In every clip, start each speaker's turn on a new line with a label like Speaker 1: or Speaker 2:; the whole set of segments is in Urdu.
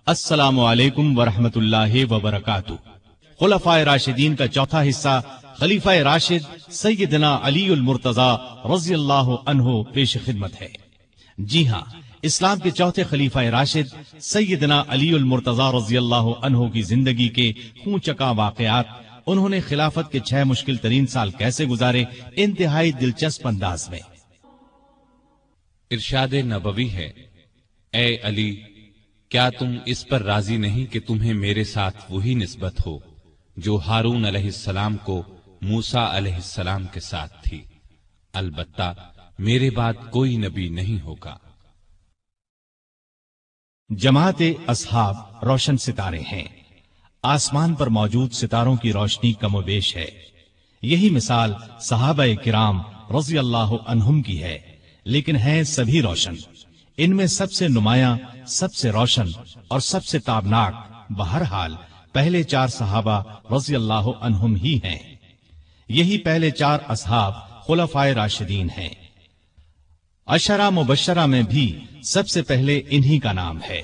Speaker 1: السلام علیکم ورحمۃ اللہ وبرکاتہ۔ خلفائے راشدین کا چوتھا حصہ خلیفہ راشد سیدنا علی المرتضی رضی اللہ عنہ پیش خدمت ہے۔ جی ہاں، اسلام کے چوتھے خلیفہ راشد سیدنا علی المرتضی رضی اللہ عنہ کی زندگی کے خون چکا واقعات، انہوں نے خلافت کے 6 مشکل ترین سال کیسے گزارے، انتہائی دلچسپ انداز میں۔
Speaker 2: ارشاد نبوی ہے، اے علی، کیا تم اس پر راضی نہیں کہ تمہیں میرے ساتھ وہی نسبت ہو جو ہارون علیہ السلام کو موسیٰ علیہ السلام کے ساتھ تھی؟ البتہ میرے بعد کوئی نبی نہیں ہوگا۔
Speaker 1: جماعت اصحاب روشن ستارے ہیں، آسمان پر موجود ستاروں کی روشنی کم و بیش ہے۔ یہی مثال صحابہ کرام رضی اللہ عنہم کی ہے، لیکن ہیں سبھی روشن۔ ان میں سب سے نمایاں، سب سے روشن اور سب سے تابناک بہرحال پہلے 4 صحابہ رضی اللہ عنہم ہی ہیں۔ یہی پہلے 4 اصحاب خلفائے راشدین ہیں۔ عشرہ مبشرہ میں بھی سب سے پہلے انہی کا نام ہے۔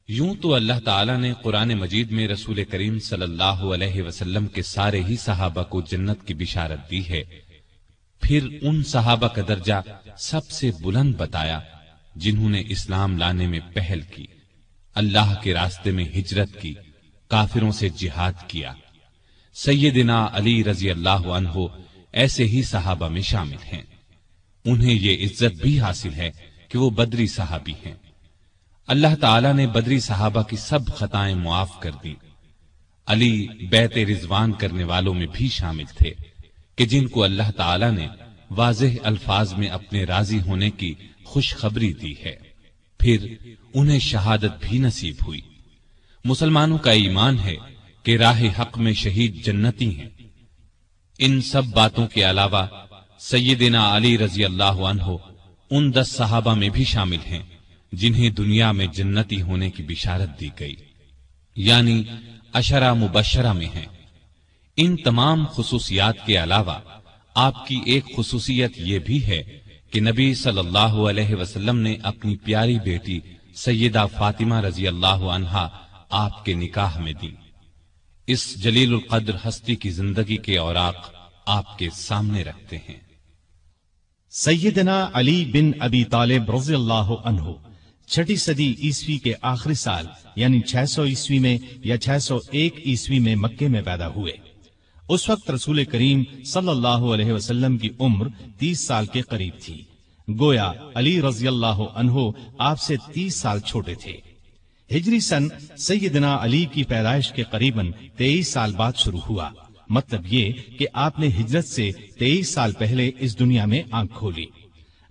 Speaker 2: یوں تو اللہ تعالیٰ نے قرآن مجید میں رسول کریم صلی اللہ علیہ وسلم کے سارے ہی صحابہ کو جنت کی بشارت دی ہے، پھر ان صحابہ کا درجہ سب سے بلند بتایا جنہوں نے اسلام لانے میں پہل کی، اللہ کے راستے میں ہجرت کی، کافروں سے جہاد کیا۔ سیدنا علی رضی اللہ عنہ ایسے ہی صحابہ میں شامل ہیں۔ انہیں یہ عزت بھی حاصل ہے کہ وہ بدری صحابی ہیں۔ اللہ تعالیٰ نے بدری صحابہ کی سب خطائیں معاف کر دی۔ علی بیعت رضوان کرنے والوں میں بھی شامل تھے کہ جن کو اللہ تعالیٰ نے واضح الفاظ میں اپنے راضی ہونے کی خوشخبری دی ہے، پھر انہیں شہادت بھی نصیب ہوئی۔ مسلمانوں کا ایمان ہے کہ راہ حق میں شہید جنتی ہیں۔ ان سب باتوں کے علاوہ سیدنا علی رضی اللہ عنہ ان 10 صحابہ میں بھی شامل ہیں جنہیں دنیا میں جنتی ہونے کی بشارت دی گئی، یعنی عشرہ مبشرہ میں ہیں۔ ان تمام خصوصیات کے علاوہ آپ کی ایک خصوصیت یہ بھی ہے کہ نبی صلی اللہ علیہ وسلم نے اپنی پیاری بیٹی سیدہ فاطمہ رضی اللہ عنہا آپ کے نکاح میں دی۔ اس جلیل القدر ہستی کی زندگی کے اوراق آپ کے سامنے رکھتے ہیں۔
Speaker 1: سیدنا علی بن ابی طالب رضی اللہ عنہ 6 صدی عیسوی کے آخری سال یعنی 600 عیسوی میں یا 601 عیسوی میں مکے میں پیدا ہوئے۔ اس وقت رسول کریم صلی اللہ علیہ وسلم کی عمر 30 سال کے قریب تھی، گویا علی رضی اللہ عنہ آپ سے 30 سال چھوٹے تھے۔ ہجری سن سیدنا علی کی پیدائش کے قریباً 23 سال بعد شروع ہوا، مطلب یہ کہ آپ نے ہجرت سے 23 سال پہلے اس دنیا میں آنکھ کھولی۔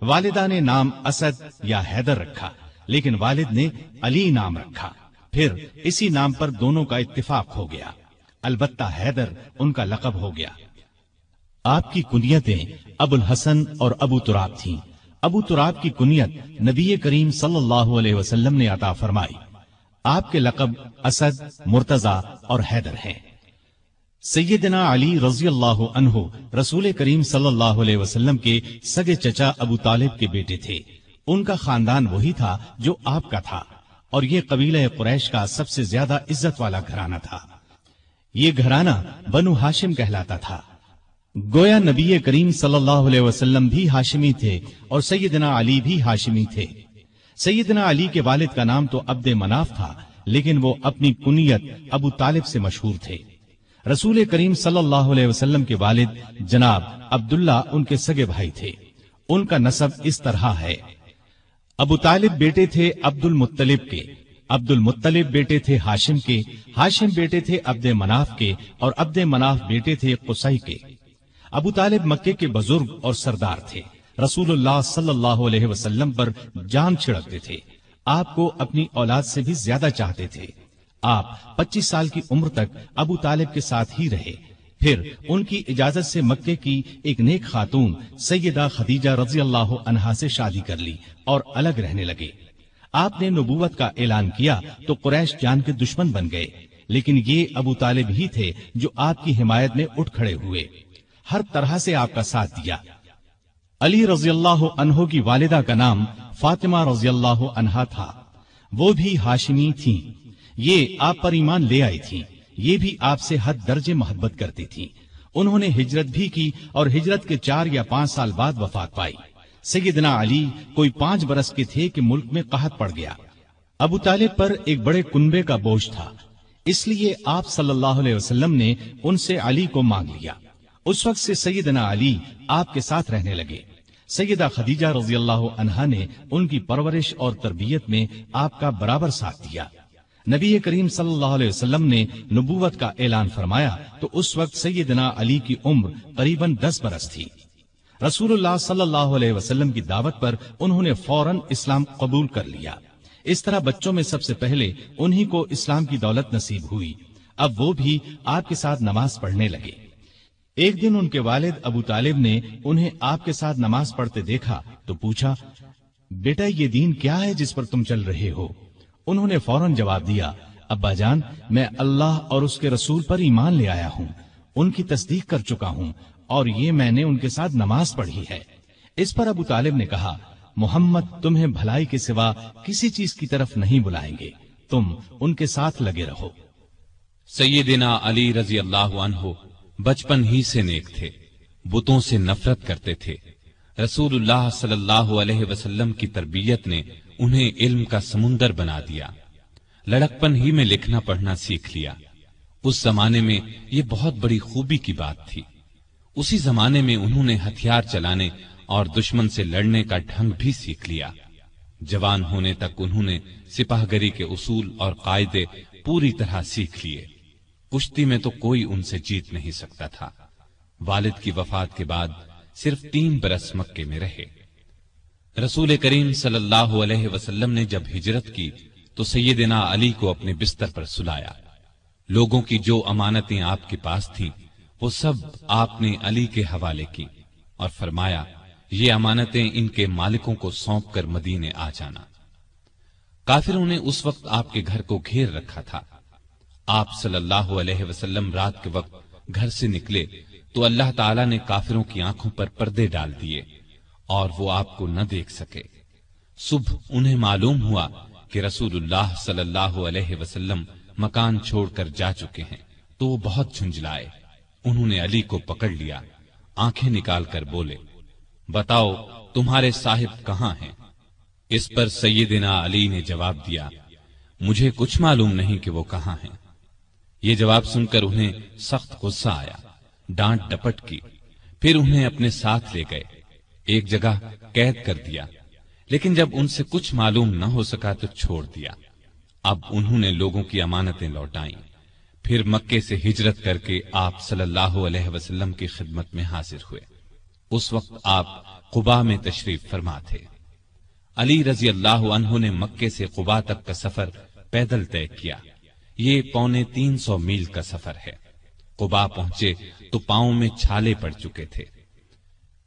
Speaker 1: والدہ نے نام اسد یا حیدر رکھا، لیکن والد نے علی نام رکھا، پھر اسی نام پر دونوں کا اتفاق ہو گیا، البتہ حیدر ان کا لقب ہو گیا۔ آپ کی کنیتیں ابو الحسن اور ابو تراب تھیں۔ ابو تراب کی کنیت نبی کریم صلی اللہ علیہ وسلم نے عطا فرمائی۔ آپ کے لقب اسد، مرتضی اور حیدر ہیں۔ سیدنا علی رضی اللہ عنہ رسول کریم صلی اللہ علیہ وسلم کے سگے چچا ابو طالب کے بیٹے تھے۔ ان کا خاندان وہی تھا جو آپ کا تھا، اور یہ قبیلہ قریش کا سب سے زیادہ عزت والا گھرانہ تھا۔ یہ گھرانہ بنو ہاشم کہلاتا تھا۔ گویا نبی کریم صلی اللہ علیہ وسلم بھی ہاشمی تھے اور سیدنا علی بھی ہاشمی تھے۔ سیدنا علی کے والد کا نام تو عبد مناف تھا، لیکن وہ اپنی کنیت ابو طالب سے مشہور تھے۔ رسول کریم صلی اللہ علیہ وسلم کے والد جناب عبداللہ ان کے سگے بھائی تھے۔ ان کا نسب اس طرح ہے: ابو طالب بیٹے تھے عبد المطلب کے، عبد المطلب بیٹے تھے ہاشم کے، ہاشم بیٹے تھے عبد مناف کے، اور عبد مناف بیٹے تھے قصی کے۔ ابو طالب مکے کے بزرگ اور سردار تھے، رسول اللہ صلی اللہ علیہ وسلم پر جان چھڑکتے تھے، آپ کو اپنی اولاد سے بھی زیادہ چاہتے تھے۔ آپ 25 سال کی عمر تک ابو طالب کے ساتھ ہی رہے، پھر ان کی اجازت سے مکے کی ایک نیک خاتون سیدہ خدیجہ رضی اللہ عنہا سے شادی کر لی اور الگ رہنے لگے۔ آپ نے نبوت کا اعلان کیا تو قریش جان کے دشمن بن گئے، لیکن یہ ابو طالب ہی تھے جو آپ کی حمایت میں اٹھ کھڑے ہوئے، ہر طرح سے آپ کا ساتھ دیا۔ علی رضی اللہ عنہ کی والدہ کا نام فاطمہ رضی اللہ عنہا تھا۔ وہ بھی ہاشمی تھیں، یہ آپ پر ایمان لے آئی تھیں، یہ بھی آپ سے حد درجے محبت کرتی تھیں۔ انہوں نے ہجرت بھی کی اور ہجرت کے 4 یا 5 سال بعد وفات پائی۔ سیدنا علی کوئی 5 برس کے تھے کہ ملک میں قحط پڑ گیا۔ ابو طالب پر ایک بڑے کنبے کا بوجھ تھا، اس لیے آپ صلی اللہ علیہ وسلم نے ان سے علی کو مانگ لیا۔ اس وقت سے سیدنا علی آپ کے ساتھ رہنے لگے۔ سیدہ خدیجہ رضی اللہ عنہا نے ان کی پرورش اور تربیت میں آپ کا برابر ساتھ دیا۔ نبی کریم صلی اللہ علیہ وسلم نے نبوت کا اعلان فرمایا تو اس وقت سیدنا علی کی عمر قریباً 10 برس تھی۔ رسول اللہ صلی اللہ علیہ وسلم کی دعوت پر انہوں نے فوراً اسلام قبول کر لیا۔ اس طرح بچوں میں سب سے پہلے انہی کو اسلام کی دولت نصیب ہوئی۔ اب وہ بھی آپ کے ساتھ نماز پڑھنے لگے۔ ایک دن ان کے والد ابو طالب نے انہیں آپ کے ساتھ نماز پڑھتے دیکھا تو پوچھا، بیٹا یہ دین کیا ہے جس پر تم چل رہے ہو؟ انہوں نے فوراً جواب دیا، ابا جان میں اللہ اور اس کے رسول پر ایمان لے آیا ہوں، ان کی تصدیق کر چکا ہوں اور یہ میں نے ان کے ساتھ نماز پڑھی ہے۔ اس پر ابو طالب نے کہا، محمد تمہیں بھلائی کے سوا کسی چیز کی طرف نہیں بلائیں گے، تم ان کے ساتھ لگے رہو۔
Speaker 2: سیدنا علی رضی اللہ عنہ بچپن ہی سے نیک تھے، بتوں سے نفرت کرتے تھے۔ رسول اللہ صلی اللہ علیہ وسلم کی تربیت نے انہیں علم کا سمندر بنا دیا۔ لڑکپن ہی میں لکھنا پڑھنا سیکھ لیا۔ اس زمانے میں یہ بہت بڑی خوبی کی بات تھی۔ اسی زمانے میں انہوں نے ہتھیار چلانے اور دشمن سے لڑنے کا ڈھنگ بھی سیکھ لیا۔ جوان ہونے تک انہوں نے سپاہ گری کے اصول اور قاعدے پوری طرح سیکھ لیے۔ کشتی میں تو کوئی ان سے جیت نہیں سکتا تھا۔ والد کی وفات کے بعد صرف 3 برس مکے میں رہے۔ رسول کریم صلی اللہ علیہ وسلم نے جب ہجرت کی تو سیدنا علی کو اپنے بستر پر سلایا۔ لوگوں کی جو امانتیں آپ کے پاس تھیں وہ سب آپ نے علی کے حوالے کی اور فرمایا، یہ امانتیں ان کے مالکوں کو سونپ کر مدینے آ جانا۔ کافروں نے اس وقت آپ کے گھر کو گھیر رکھا تھا۔ آپ صلی اللہ علیہ وسلم رات کے وقت گھر سے نکلے تو اللہ تعالیٰ نے کافروں کی آنکھوں پر پردے ڈال دیے اور وہ آپ کو نہ دیکھ سکے۔ صبح انہیں معلوم ہوا کہ رسول اللہ صلی اللہ علیہ وسلم مکان چھوڑ کر جا چکے ہیں تو وہ بہت جھنجھلائے۔ انہوں نے علی کو پکڑ لیا، آنکھیں نکال کر بولے، بتاؤ تمہارے صاحب کہاں ہیں؟ اس پر سیدنا علی نے جواب دیا، مجھے کچھ معلوم نہیں کہ وہ کہاں ہیں۔ یہ جواب سن کر انہیں سخت غصہ آیا، ڈانٹ ڈپٹ کی، پھر انہیں اپنے ساتھ لے گئے، ایک جگہ قید کر دیا، لیکن جب ان سے کچھ معلوم نہ ہو سکا تو چھوڑ دیا۔ اب انہوں نے لوگوں کی امانتیں لوٹائیں، پھر مکے سے ہجرت کر کے آپ صلی اللہ علیہ وسلم کی خدمت میں حاضر ہوئے۔ اس وقت آپ قباء میں تشریف فرما تھے۔ علی رضی اللہ عنہ نے مکے سے قباء تک کا سفر پیدل طے کیا۔ یہ 350 میل کا سفر ہے۔ قباء پہنچے تو پاؤں میں چھالے پڑ چکے تھے۔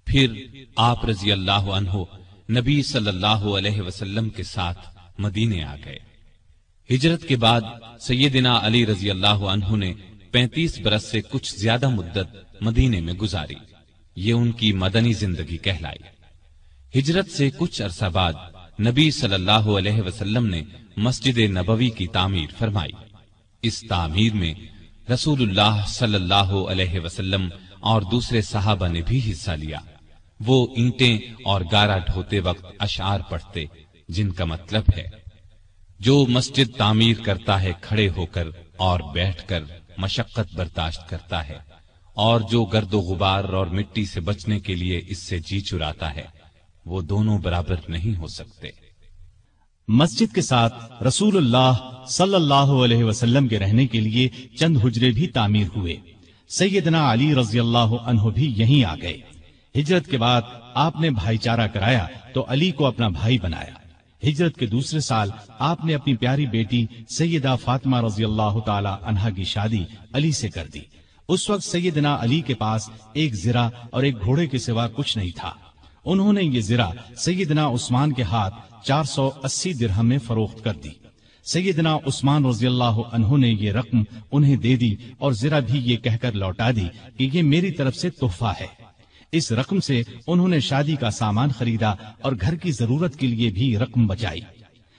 Speaker 2: پھر آپ رضی اللہ عنہ نبی صلی اللہ علیہ وسلم کے ساتھ مدینے آ گئے۔ ہجرت کے بعد سیدنا علی رضی اللہ عنہ نے 35 برس سے کچھ زیادہ مدت مدینے میں گزاری۔ یہ ان کی مدنی زندگی کہلائی۔ ہجرت سے کچھ عرصہ بعد نبی صلی اللہ علیہ وسلم نے مسجد نبوی کی تعمیر فرمائی۔ اس تعمیر میں رسول اللہ صلی اللہ علیہ وسلم اور دوسرے صحابہ نے بھی حصہ لیا۔ وہ اینٹیں اور گارا ڈھوتے وقت اشعار پڑھتے جن کا مطلب ہے، جو مسجد تعمیر کرتا ہے کھڑے ہو کر اور بیٹھ کر مشقت برداشت کرتا ہے، اور جو گرد و غبار اور مٹی سے بچنے کے لیے اس سے جی چراتا ہے، وہ دونوں برابر نہیں ہو سکتے۔
Speaker 1: مسجد کے ساتھ رسول اللہ صلی اللہ علیہ وسلم کے رہنے کے لیے چند حجرے بھی تعمیر ہوئے۔ سیدنا علی رضی اللہ عنہ بھی یہیں آ گئے۔ ہجرت کے بعد آپ نے بھائی چارہ کرایا تو علی کو اپنا بھائی بنایا۔ ہجرت کے دوسرے سال آپ نے اپنی پیاری بیٹی سیدہ فاطمہ رضی اللہ تعالی عنہا کی شادی علی سے کر دی۔ اس وقت سیدنا علی کے پاس ایک زرہ اور ایک گھوڑے کے سوا کچھ نہیں تھا۔ انہوں نے یہ زرہ سیدنا عثمان کے ہاتھ 480 درہم میں فروخت کر دی۔ سیدنا عثمان رضی اللہ عنہ نے یہ رقم انہیں دے دی اور زرہ بھی یہ کہہ کر لوٹا دی کہ یہ میری طرف سے تحفہ ہے۔ اس رقم سے انہوں نے شادی کا سامان خریدا اور گھر کی ضرورت کے لیے بھی رقم بچائی۔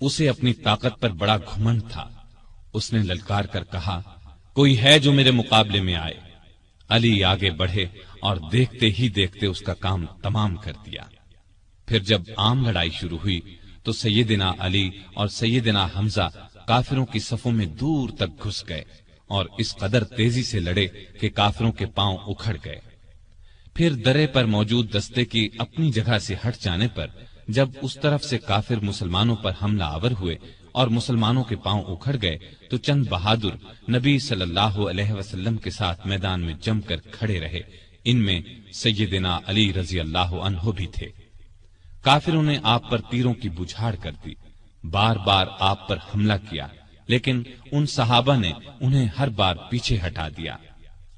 Speaker 2: اسے اپنی طاقت پر بڑا گھمنڈ تھا۔ اس نے للکار کر کہا، کوئی ہے جو میرے مقابلے میں آئے؟ علی آگے بڑھے اور دیکھتے ہی دیکھتے اس کا کام تمام کر دیا۔ پھر جب عام لڑائی شروع ہوئی تو سیدنا علی اور سیدنا حمزہ کافروں کی صفوں میں دور تک گھس گئے اور اس قدر تیزی سے لڑے کہ کافروں کے پاؤں اکھڑ گئے۔ پھر درے پر موجود دستے کی اپنی جگہ سے ہٹ جانے پر جب اس طرف سے کافر مسلمانوں پر حملہ آور ہوئے اور مسلمانوں کے پاؤں اکھڑ گئے تو چند بہادر نبی صلی اللہ علیہ وسلم کے ساتھ میدان میں جم کر کھڑے رہے۔ ان میں سیدنا علی رضی اللہ عنہ بھی تھے۔ کافروں نے آپ پر تیروں کی بچھاڑ کر دی، بار بار آپ پر حملہ کیا، لیکن ان صحابہ نے انہیں ہر بار پیچھے ہٹا دیا۔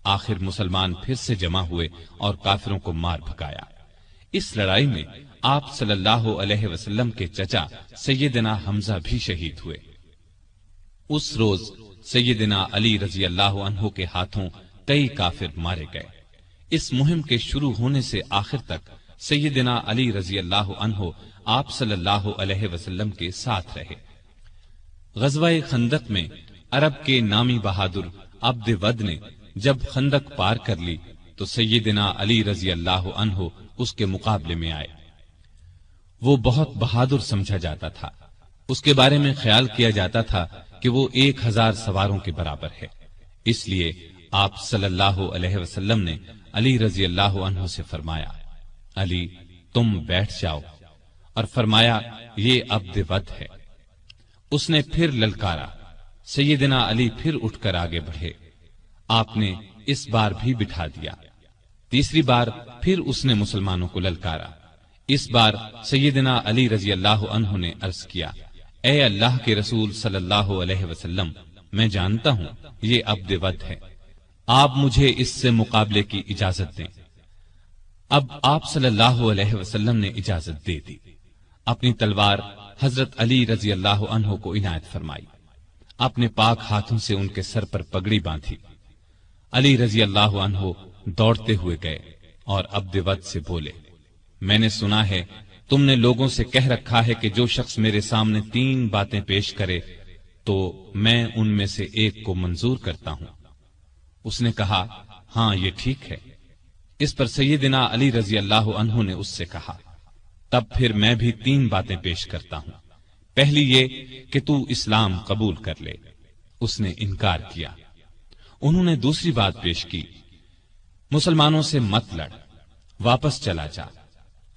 Speaker 2: آخر مسلمان پھر سے جمع ہوئے اور کافروں کو مار بھگایا۔ اس لڑائی میں آپ صلی اللہ علیہ وسلم کے چچا سیدنا حمزہ بھی شہید ہوئے۔ اس روز سیدنا علی رضی اللہ عنہ کے ہاتھوں کئی کافر مارے گئے۔ اس مہم کے شروع ہونے سے آخر تک سیدنا علی رضی اللہ عنہ آپ صلی اللہ علیہ وسلم کے ساتھ رہے۔ غزوہ خندق میں عرب کے نامی بہادر عبد ود نے جب خندق پار کر لی تو سیدنا علی رضی اللہ عنہ اس کے مقابلے میں آئے۔ وہ بہت بہادر سمجھا جاتا تھا، اس کے بارے میں خیال کیا جاتا تھا کہ وہ 1000 سواروں کے برابر ہے۔ اس لیے آپ صلی اللہ علیہ وسلم نے علی رضی اللہ عنہ سے فرمایا، علی تم بیٹھ جاؤ، اور فرمایا یہ عبد ود ہے۔ اس نے پھر للکارا، سیدنا علی پھر اٹھ کر آگے بڑھے، آپ نے اس بار بھی بٹھا دیا۔ تیسری بار پھر اس نے مسلمانوں کو للکارا۔ اس بار سیدنا علی رضی اللہ عنہ نے عرض کیا، اے اللہ کے رسول صلی اللہ علیہ وسلم، میں جانتا ہوں یہ عبد ود ہے، آپ مجھے اس سے مقابلے کی اجازت دیں۔ اب آپ صلی اللہ علیہ وسلم نے اجازت دے دی۔ اپنی تلوار حضرت علی رضی اللہ عنہ کو عنایت فرمائی، اپنے پاک ہاتھوں سے ان کے سر پر پگڑی باندھی۔ علی رضی اللہ عنہ دوڑتے ہوئے گئے اور عبد ود سے بولے، میں نے سنا ہے تم نے لوگوں سے کہہ رکھا ہے کہ جو شخص میرے سامنے 3 باتیں پیش کرے تو میں ان میں سے ایک کو منظور کرتا ہوں۔ اس نے کہا، ہاں یہ ٹھیک ہے۔ اس پر سیدنا علی رضی اللہ عنہ نے اس سے کہا، تب پھر میں بھی 3 باتیں پیش کرتا ہوں۔ پہلی یہ کہ تو اسلام قبول کر لے۔ اس نے انکار کیا۔ انہوں نے دوسری بات پیش کی، مسلمانوں سے مت لڑ، واپس چلا جا۔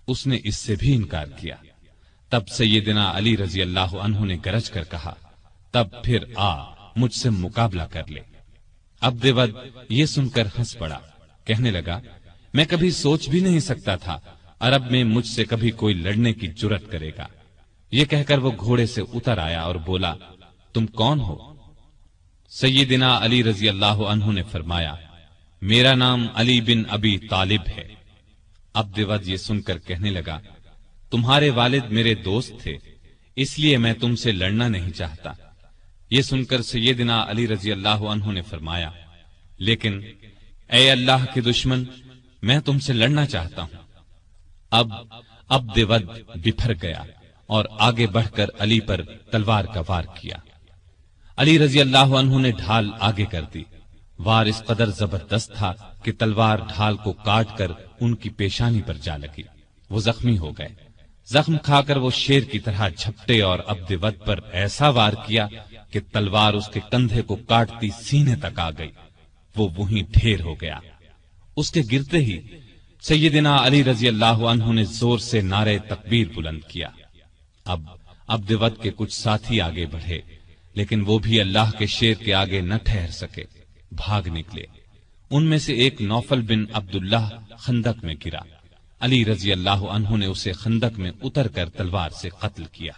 Speaker 2: اس نے اس سے بھی انکار کیا۔ تب سیدنا علی رضی اللہ عنہ نے گرج کر کہا، تب پھر آ مجھ سے مقابلہ کر لے۔ عبد ود یہ سن کر ہنس پڑا، کہنے لگا، میں کبھی سوچ بھی نہیں سکتا تھا عرب میں مجھ سے کبھی کوئی لڑنے کی جرت کرے گا۔ یہ کہہ کر وہ گھوڑے سے اتر آیا اور بولا، تم کون ہو؟ سیدنا علی رضی اللہ عنہ نے فرمایا، میرا نام علی بن ابی طالب ہے۔ عبد ود یہ سن کر کہنے لگا، تمہارے والد میرے دوست تھے، اس لیے میں تم سے لڑنا نہیں چاہتا۔ یہ سن کر سیدنا علی رضی اللہ عنہ نے فرمایا، لیکن اے اللہ کے دشمن، میں تم سے لڑنا چاہتا ہوں۔ اب عبد ود بپھر گیا اور آگے بڑھ کر علی پر تلوار کا وار کیا۔ علی رضی اللہ عنہ نے ڈھال آگے کر دی۔ وار اس قدر زبردست تھا کہ تلوار ڈھال کو کاٹ کر ان کی پیشانی پر جا لگی، وہ زخمی ہو گئے۔ زخم کھا کر وہ شیر کی طرح جھپٹے اور عبد ود پر ایسا وار کیا کہ تلوار اس کے کندھے کو کاٹتی سینے تک آ گئی، وہ وہیں ڈھیر ہو گیا۔ اس کے گرتے ہی سیدنا علی رضی اللہ عنہ نے زور سے نعرے تکبیر بلند کیا۔ اب عبد ود کے کچھ ساتھی آگے بڑھے، لیکن وہ بھی اللہ کے شیر کے آگے نہ ٹھہر سکے، بھاگ نکلے۔ ان میں سے ایک نوفل بن عبداللہ خندق میں گرا۔ علی رضی اللہ عنہ نے اسے خندق میں اتر کر تلوار سے قتل کیا۔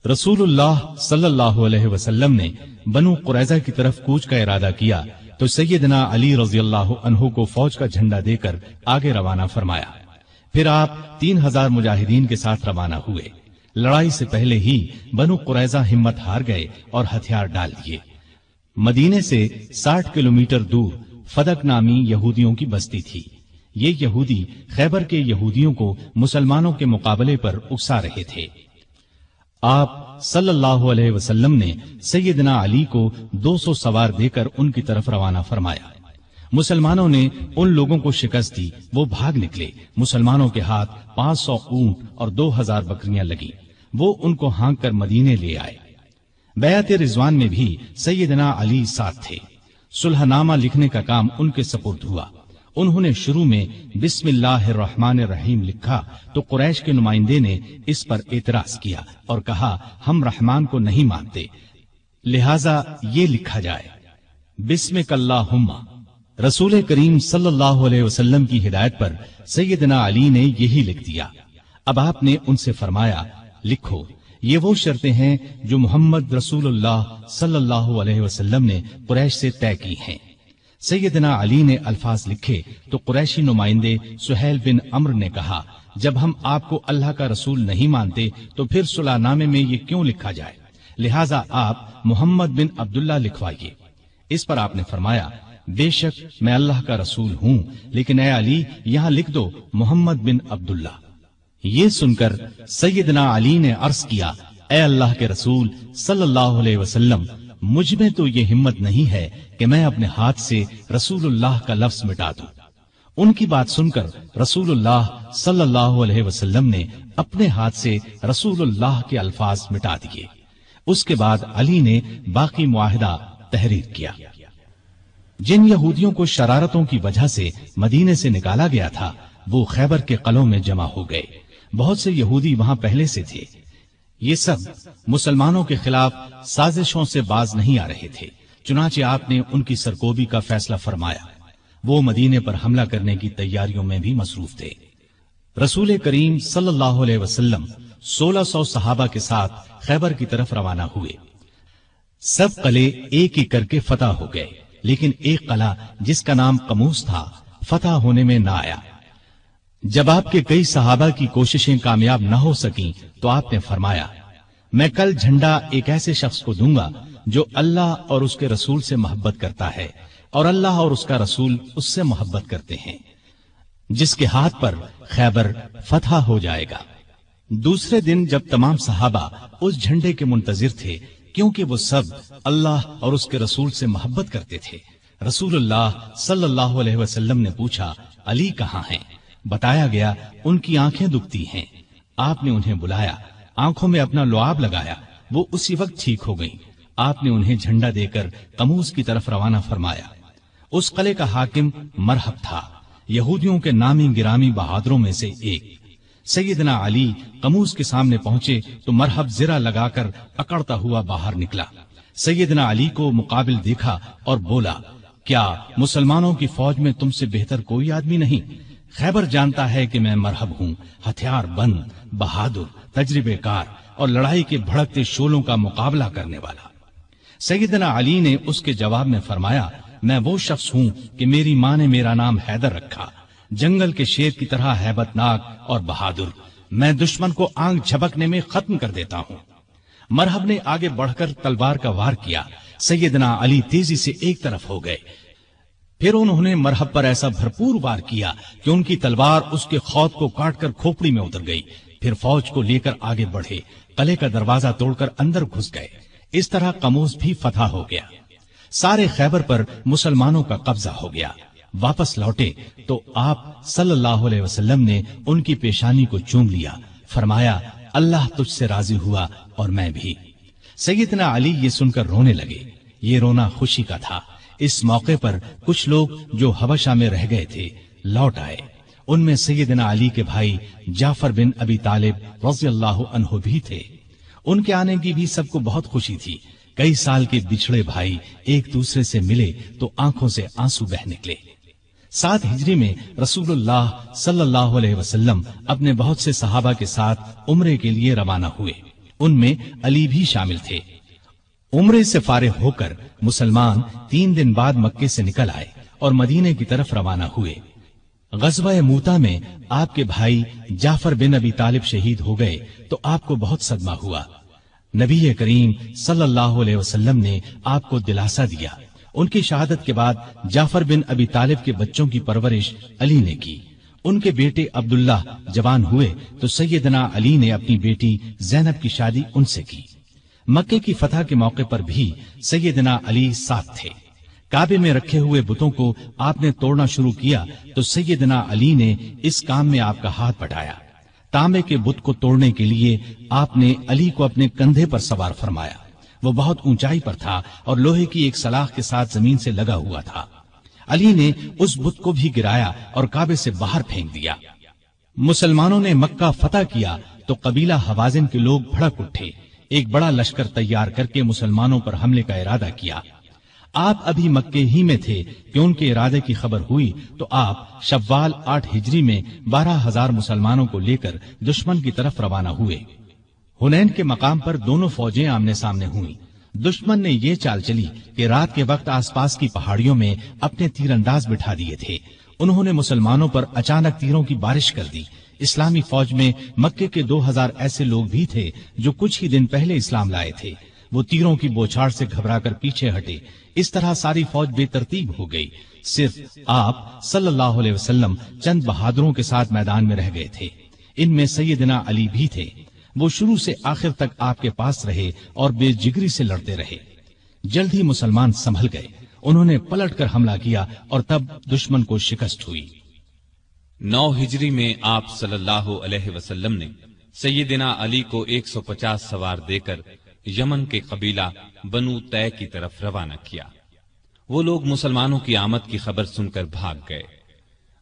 Speaker 1: رسول اللہ صلی اللہ علیہ وسلم نے بنو قریظہ کی طرف کوچ کا ارادہ کیا تو سیدنا علی رضی اللہ عنہ کو فوج کا جھنڈا دے کر آگے روانہ فرمایا۔ پھر آپ 3000 مجاہدین کے ساتھ روانہ ہوئے۔ لڑائی سے پہلے ہی بنو قریظہ ہمت ہار گئے اور ہتھیار ڈال دیے۔ مدینے سے 60 کلومیٹر دور فدق نامی یہودیوں کی بستی تھی۔ یہ یہودی خیبر کے یہودیوں کو مسلمانوں کے مقابلے پر اکسا رہے تھے۔ آپ صلی اللہ علیہ وسلم نے سیدنا علی کو 200 سوار دے کر ان کی طرف روانہ فرمایا۔ مسلمانوں نے ان لوگوں کو شکست دی، وہ بھاگ نکلے۔ مسلمانوں کے ہاتھ 500 اونٹ اور 2000 بکریاں لگیں، وہ ان کو ہانک کر مدینے لے آئے۔ بیعت رضوان میں بھی سیدنا علی ساتھ تھے۔ صلح نامہ لکھنے کا کام ان کے سپرد ہوا۔ انہوں نے شروع میں بسم اللہ الرحمن الرحیم لکھا تو قریش کے نمائندے نے اس پر اعتراض کیا اور کہا ہم رحمان کو نہیں مانتے، لہذا یہ لکھا جائے بسمک اللہم۔ رسول کریم صلی اللہ علیہ وسلم کی ہدایت پر سیدنا علی نے یہی لکھ دیا۔ اب آپ نے ان سے فرمایا لکھو، یہ وہ شرطیں ہیں جو محمد رسول اللہ صلی اللہ علیہ وسلم نے قریش سے طے کی ہیں۔ سیدنا علی نے الفاظ لکھے تو قریشی نمائندے سہیل بن عمرو نے کہا جب ہم آپ کو اللہ کا رسول نہیں مانتے تو پھر صلح نامے میں یہ کیوں لکھا جائے، لہٰذا آپ محمد بن عبداللہ لکھوائیے۔ اس پر آپ نے فرمایا بے شک میں اللہ کا رسول ہوں، لیکن اے علی یہاں لکھ دو محمد بن عبداللہ۔ یہ سن کر سیدنا علی نے عرض کیا اے اللہ کے رسول صلی اللہ علیہ وسلم، مجھ میں تو یہ ہمت نہیں ہے کہ میں اپنے ہاتھ سے رسول اللہ کا لفظ مٹا دوں۔ ان کی بات سن کر رسول اللہ صلی اللہ علیہ وسلم نے اپنے ہاتھ سے رسول اللہ کے الفاظ مٹا دیے۔ اس کے بعد علی نے باقی معاہدہ تحریر کیا۔ جن یہودیوں کو شرارتوں کی وجہ سے مدینے سے نکالا گیا تھا وہ خیبر کے قلعوں میں جمع ہو گئے۔ بہت سے یہودی وہاں پہلے سے تھے۔ یہ سب مسلمانوں کے خلاف سازشوں سے باز نہیں آ رہے تھے، چنانچہ آپ نے ان کی سرکوبی کا فیصلہ فرمایا۔ وہ مدینے پر حملہ کرنے کی تیاریوں میں بھی مصروف تھے۔ رسول کریم صلی اللہ علیہ وسلم 1600 صحابہ کے ساتھ خیبر کی طرف روانہ ہوئے۔ سب قلعے ایک ایک کر کے فتح ہو گئے، لیکن ایک قلعہ جس کا نام قموس تھا فتح ہونے میں نہ آیا۔ جب آپ کے کئی صحابہ کی کوششیں کامیاب نہ ہو سکیں تو آپ نے فرمایا میں کل جھنڈا ایک ایسے شخص کو دوں گا جو اللہ اور اس کے رسول سے محبت کرتا ہے اور اللہ اور اس کا رسول اس سے محبت کرتے ہیں، جس کے ہاتھ پر خیبر فتح ہو جائے گا۔ دوسرے دن جب تمام صحابہ اس جھنڈے کے منتظر تھے کیونکہ وہ سب اللہ اور اس کے رسول سے محبت کرتے تھے، رسول اللہ صلی اللہ علیہ وسلم نے پوچھا علی کہاں ہیں؟ بتایا گیا ان کی آنکھیں دکھتی ہیں۔ آپ نے انہیں بلایا، آنکھوں میں اپنا لعاب لگایا، وہ اسی وقت ٹھیک ہو گئیں۔ آپ نے انہیں جھنڈا دے کر قموس کی طرف روانہ فرمایا۔ اس قلعے کا حاکم مرحب تھا، یہودیوں کے نامی گرامی بہادروں میں سے ایک۔ سیدنا علی قموس کے سامنے پہنچے تو مرحب زرہ لگا کر اکڑتا ہوا باہر نکلا۔ سیدنا علی کو مقابل دیکھا اور بولا کیا مسلمانوں کی فوج میں تم سے بہتر کوئی آدمی نہیں؟ خیبر جانتا ہے کہ میں مرحب ہوں، ہتھیار بند، بہادر، تجربے کار اور لڑائی کے بھڑکتے شعلوں کا مقابلہ کرنے والا۔ سیدنا علی نے اس کے جواب میں فرمایا میں وہ شخص ہوں کہ میری ماں نے میرا نام حیدر رکھا، جنگل کے شیر کی طرح ہیبت ناک اور بہادر، میں دشمن کو آنکھ جھپکنے میں ختم کر دیتا ہوں۔ مرحب نے آگے بڑھ کر تلوار کا وار کیا، سیدنا علی تیزی سے ایک طرف ہو گئے، پھر انہوں نے مرحب پر ایسا بھرپور وار کیا کہ ان کی تلوار اس کے خود کو کاٹ کر کھوپڑی میں اتر گئی۔ پھر فوج کو لے کر آگے بڑھے، قلعے کا دروازہ توڑ کر اندر گھس گئے۔ اس طرح قموس بھی فتح ہو گیا، سارے خیبر پر مسلمانوں کا قبضہ ہو گیا۔ واپس لوٹے تو آپ صلی اللہ علیہ وسلم نے ان کی پیشانی کو چوم لیا، فرمایا اللہ تجھ سے راضی ہوا اور میں بھی۔ سیدنا علی یہ سن کر رونے لگے، یہ رونا خوشی کا تھا۔ اس موقع پر کچھ لوگ جو حبشہ میں رہ گئے تھے لوٹ آئے، ان میں سیدنا علی کے بھائی جعفر بن ابی طالب رضی اللہ عنہ بھی تھے۔ ان کے آنے کی بھی سب کو بہت خوشی تھی۔ کئی سال کے بچھڑے بھائی ایک دوسرے سے ملے تو آنکھوں سے آنسو بہ نکلے۔ 7 ہجری میں رسول اللہ صلی اللہ علیہ وسلم اپنے بہت سے صحابہ کے ساتھ عمرے کے لیے روانہ ہوئے، ان میں علی بھی شامل تھے۔ عمرے سے فارغ ہو کر مسلمان 3 دن بعد مکے سے نکل آئے اور مدینے کی طرف روانہ ہوئے۔ غزوہ موتا میں آپ کے بھائی جعفر بن ابی طالب شہید ہو گئے تو آپ کو بہت صدمہ ہوا۔ نبی کریم صلی اللہ علیہ وسلم نے آپ کو دلاسا دیا۔ ان کی شہادت کے بعد جعفر بن ابی طالب کے بچوں کی پرورش علی نے کی۔ ان کے بیٹے عبداللہ جوان ہوئے تو سیدنا علی نے اپنی بیٹی زینب کی شادی ان سے کی۔ مکے کی فتح کے موقع پر بھی سیدنا علی ساتھ تھے۔ کعبے میں رکھے ہوئے بتوں کو آپ نے توڑنا شروع کیا تو سیدنا علی نے اس کام میں آپ کا ہاتھ بٹایا۔ تانبے کے بت کو توڑنے کے لیے آپ نے علی کو اپنے کندھے پر سوار فرمایا۔ وہ بہت اونچائی پر تھا اور لوہے کی ایک سلاخ کے ساتھ زمین سے لگا ہوا تھا۔ علی نے اس بت کو بھی گرایا اور کعبے سے باہر پھینک دیا۔ مسلمانوں نے مکہ فتح کیا تو قبیلہ حوازن کے لوگ بھڑک اٹھے، ایک بڑا لشکر تیار کر کے مسلمانوں پر حملے کا ارادہ کیا۔ آپ ابھی مکے ہی میں تھے کہ ان کے ارادے کی خبر ہوئی تو آپ شوال 8 ہجری میں 12,000 مسلمانوں کو لے کر دشمن کی طرف روانہ ہوئے۔ حنین کے مقام پر دونوں فوجیں آمنے سامنے ہوئیں۔ دشمن نے یہ چال چلی کہ رات کے وقت آس پاس کی پہاڑیوں میں اپنے تیر انداز بٹھا دیے تھے۔ انہوں نے مسلمانوں پر اچانک تیروں کی بارش کر دی۔ اسلامی فوج میں مکے کے 2,000 ایسے لوگ بھی تھے جو کچھ ہی دن پہلے اسلام لائے تھے۔ وہ تیروں کی بوچھاڑ سے گھبرا کر پیچھے ہٹے۔ اس طرح ساری فوج بے ترتیب ہو گئی۔ صرف آپ صلی اللہ علیہ وسلم چند بہادروں کے ساتھ میدان میں رہ گئے تھے۔ ان میں سیدنا علی بھی تھے۔ وہ شروع سے آخر تک آپ کے پاس رہے اور بے جگری سے لڑتے رہے۔ جلد ہی مسلمان سنبھل گئے۔ انہوں نے پلٹ کر حملہ کیا اور تب دشمن کو شکست ہوئی۔
Speaker 2: 9 ہجری میں آپ صلی اللہ علیہ وسلم نے سیدنا علی کو 150 سوار دے کر یمن کے قبیلہ بنو طے کی طرف روانہ کیا۔ وہ لوگ مسلمانوں کی آمد کی خبر سن کر بھاگ گئے۔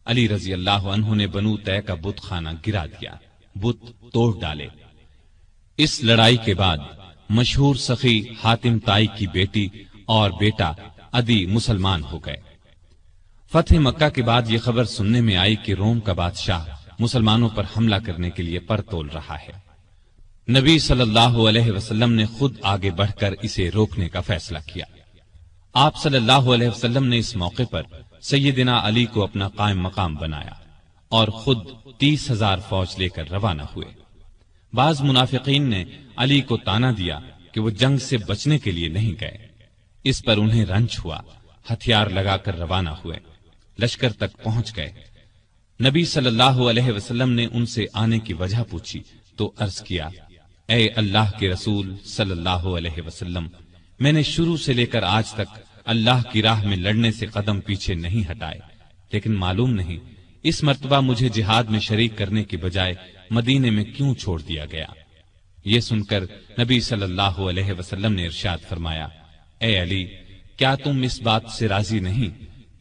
Speaker 2: علی رضی اللہ عنہ نے بنو طے کا بت خانہ گرا دیا، بت توڑ ڈالے۔ اس لڑائی کے بعد مشہور سخی حاتم طائی کی بیٹی اور بیٹا عدی مسلمان ہو گئے۔ فتح مکہ کے بعد یہ خبر سننے میں آئی کہ روم کا بادشاہ مسلمانوں پر حملہ کرنے کے لیے پر تول رہا ہے۔ نبی صلی اللہ علیہ وسلم نے خود آگے بڑھ کر اسے روکنے کا فیصلہ کیا۔ آپ صلی اللہ علیہ وسلم نے اس موقع پر سیدنا علی کو اپنا قائم مقام بنایا اور خود 30,000 فوج لے کر روانہ ہوئے۔ بعض منافقین نے علی کو تانا دیا کہ وہ جنگ سے بچنے کے لیے نہیں گئے۔ اس پر انہیں رنج ہوا، ہتھیار لگا کر روانہ ہوئے، لشکر تک پہنچ گئے۔ نبی صلی اللہ علیہ وسلم نے ان سے آنے کی وجہ پوچھی تو عرض کیا، اے اللہ کے رسول صلی اللہ علیہ وسلم، میں نے شروع سے لے کر آج تک اللہ کی راہ میں لڑنے سے قدم پیچھے نہیں ہٹائے، لیکن معلوم نہیں اس مرتبہ مجھے جہاد میں شریک کرنے کے بجائے مدینے میں کیوں چھوڑ دیا گیا۔ یہ سن کر نبی صلی اللہ علیہ وسلم نے ارشاد فرمایا، اے علی، کیا تم اس بات سے راضی نہیں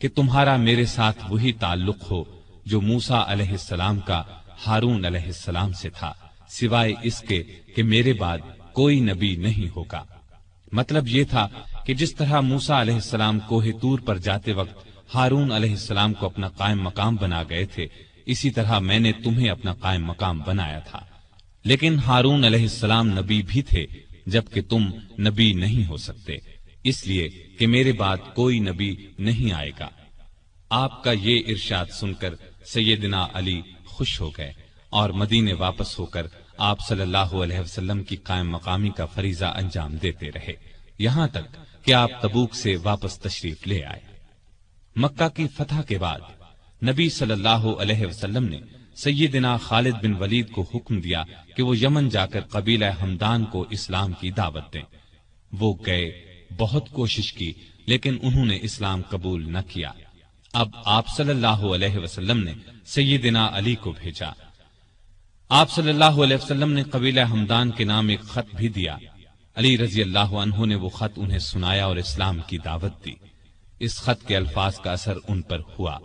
Speaker 2: کہ تمہارا میرے ساتھ وہی تعلق ہو جو موسیٰ علیہ السلام کا ہارون علیہ السلام سے تھا، سوائے اس کے کہ میرے بعد کوئی نبی نہیں ہوگا۔ مطلب یہ تھا کہ جس طرح موسیٰ علیہ السلام کوہ طور پر جاتے وقت ہارون علیہ السلام کو اپنا قائم مقام بنا گئے تھے، اسی طرح میں نے تمہیں اپنا قائم مقام بنایا تھا۔ لیکن ہارون علیہ السلام نبی بھی تھے، جبکہ تم نبی نہیں ہو سکتے، اس لیے کہ میرے بعد کوئی نبی نہیں آئے گا۔ آپ کا یہ ارشاد سن کر سیدنا علی خوش ہو گئے اور مدینے واپس ہو کر آپ صلی اللہ علیہ وسلم کی قائم مقامی کا فریضہ انجام دیتے رہے، یہاں تک کہ آپ تبوک سے واپس تشریف لے آئے۔ مکہ کی فتح کے بعد نبی صلی اللہ علیہ وسلم نے سیدنا خالد بن ولید کو حکم دیا کہ وہ یمن جا کر قبیلہ ہمدان کو اسلام کی دعوت دیں۔ وہ گئے، بہت کوشش کی، لیکن انہوں نے اسلام قبول نہ کیا۔ اب آپ صلی اللہ علیہ وسلم نے سیدنا علی کو بھیجا۔ آپ صلی اللہ علیہ وسلم نے قبیلہ ہمدان کے نام ایک خط بھی دیا۔ علی رضی اللہ عنہ نے وہ خط انہیں سنایا اور اسلام کی دعوت دی۔ اس خط کے الفاظ کا اثر ان پر ہوا۔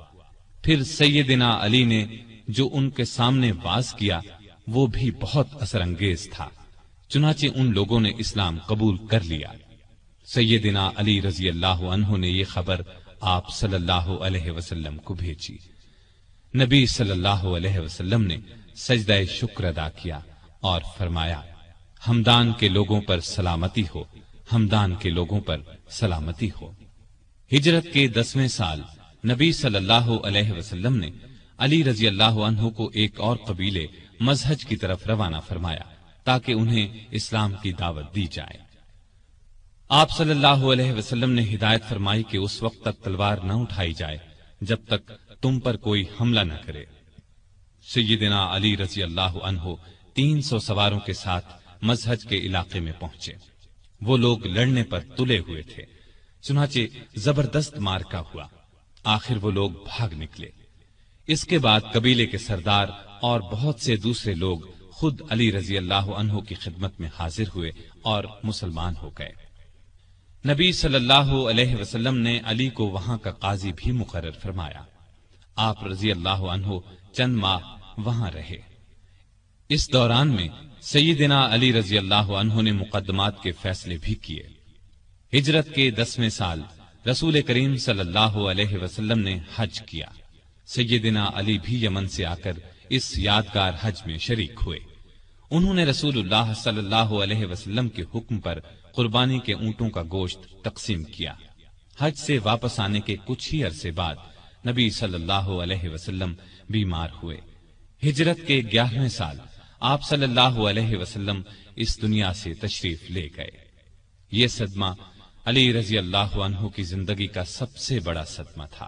Speaker 2: پھر سیدنا علی نے جو ان کے سامنے واز کیا وہ بھی بہت اثر انگیز تھا، چنانچہ ان لوگوں نے اسلام قبول کر لیا۔ سیدنا علی رضی اللہ عنہ نے یہ خبر آپ صلی اللہ علیہ وسلم کو بھیجی۔ نبی صلی اللہ علیہ وسلم نے سجدہ شکر ادا کیا اور فرمایا، ہمدان کے لوگوں پر سلامتی ہو، ہمدان کے لوگوں پر سلامتی ہو۔ ہجرت کے 10ویں سال نبی صلی اللہ علیہ وسلم نے علی رضی اللہ عنہ کو ایک اور قبیلے مزہج کی طرف روانہ فرمایا تاکہ انہیں اسلام کی دعوت دی جائے۔ آپ صلی اللہ علیہ وسلم نے ہدایت فرمائی کہ اس وقت تک تلوار نہ اٹھائی جائے جب تک تم پر کوئی حملہ نہ کرے۔ سیدنا علی رضی اللہ عنہ 300 سواروں کے ساتھ مزہج کے علاقے میں پہنچے۔ وہ لوگ لڑنے پر تلے ہوئے تھے، چنانچہ زبردست مارکا ہوا۔ آخر وہ لوگ بھاگ نکلے۔ اس کے بعد قبیلے کے سردار اور بہت سے دوسرے لوگ خود علی رضی اللہ عنہ کی خدمت میں حاضر ہوئے اور مسلمان ہو گئے۔ نبی صلی اللہ علیہ وسلم نے علی کو وہاں کا قاضی بھی مقرر فرمایا۔ آپ رضی اللہ عنہ چند ماہ وہاں رہے۔ اس دوران میں سیدنا علی رضی اللہ عنہ نے مقدمات کے فیصلے بھی کیے۔ ہجرت کے 10ویں سال رسول کریم صلی اللہ علیہ وسلم نے حج کیا۔ سیدنا علی بھی یمن سے آ کر اس یادگار حج میں شریک ہوئے۔ انہوں نے رسول اللہ صلی اللہ علیہ وسلم کے حکم پر قربانی کے اونٹوں کا گوشت تقسیم کیا۔ حج سے واپس آنے کے کچھ ہی عرصے بعد نبی صلی اللہ علیہ وسلم بیمار ہوئے۔ ہجرت کے 11ویں سال آپ صلی اللہ علیہ وسلم اس دنیا سے تشریف لے گئے۔ یہ صدمہ علی رضی اللہ عنہ کی زندگی کا سب سے بڑا صدمہ تھا۔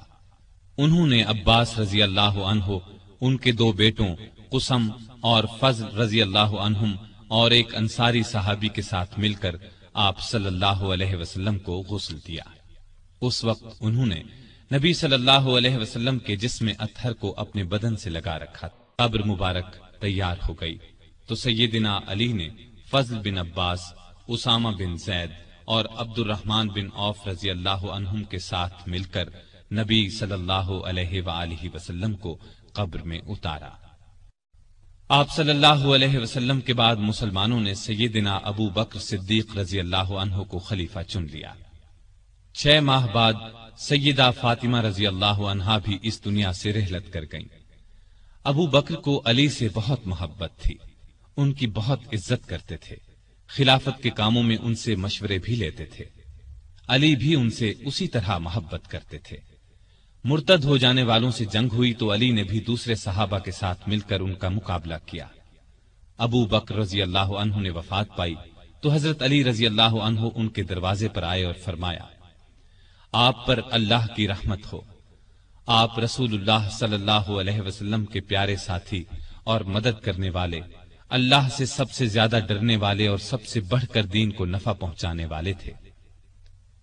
Speaker 2: انہوں نے عباس رضی اللہ عنہ، ان کے 2 بیٹوں قسم اور فضل رضی اللہ عنہم اور ایک انصاری صحابی کے ساتھ مل کر آپ صلی اللہ علیہ وسلم کو غسل دیا۔ اس وقت انہوں نے نبی صلی اللہ علیہ وسلم کے جسم اطہر کو اپنے بدن سے لگا رکھا۔ قبر مبارک تیار ہو گئی تو سیدنا علی نے فضل بن عباس، اسامہ بن زید اور عبد الرحمن بن عوف رضی اللہ عنہم کے ساتھ مل کر نبی صلی اللہ علیہ وآلہ وسلم کو قبر میں اتارا۔ آپ صلی اللہ علیہ وسلم کے بعد مسلمانوں نے سیدنا ابو بکر صدیق رضی اللہ عنہ کو خلیفہ چن لیا۔ 6 ماہ بعد سیدہ فاطمہ رضی اللہ عنہا بھی اس دنیا سے رحلت کر گئیں۔ ابو بکر کو علی سے بہت محبت تھی، ان کی بہت عزت کرتے تھے، خلافت کے کاموں میں ان سے مشورے بھی لیتے تھے۔ علی بھی ان سے اسی طرح محبت کرتے تھے۔ مرتد ہو جانے والوں سے جنگ ہوئی تو علی نے بھی دوسرے صحابہ کے ساتھ مل کر ان کا مقابلہ کیا۔ ابو بکر رضی اللہ عنہ نے وفات پائی تو حضرت علی رضی اللہ عنہ ان کے دروازے پر آئے اور فرمایا، آپ پر اللہ کی رحمت ہو، آپ رسول اللہ صلی اللہ علیہ وسلم کے پیارے ساتھی اور مدد کرنے والے، اللہ سے سب سے زیادہ ڈرنے والے اور سب سے بڑھ کر دین کو نفع پہنچانے والے تھے۔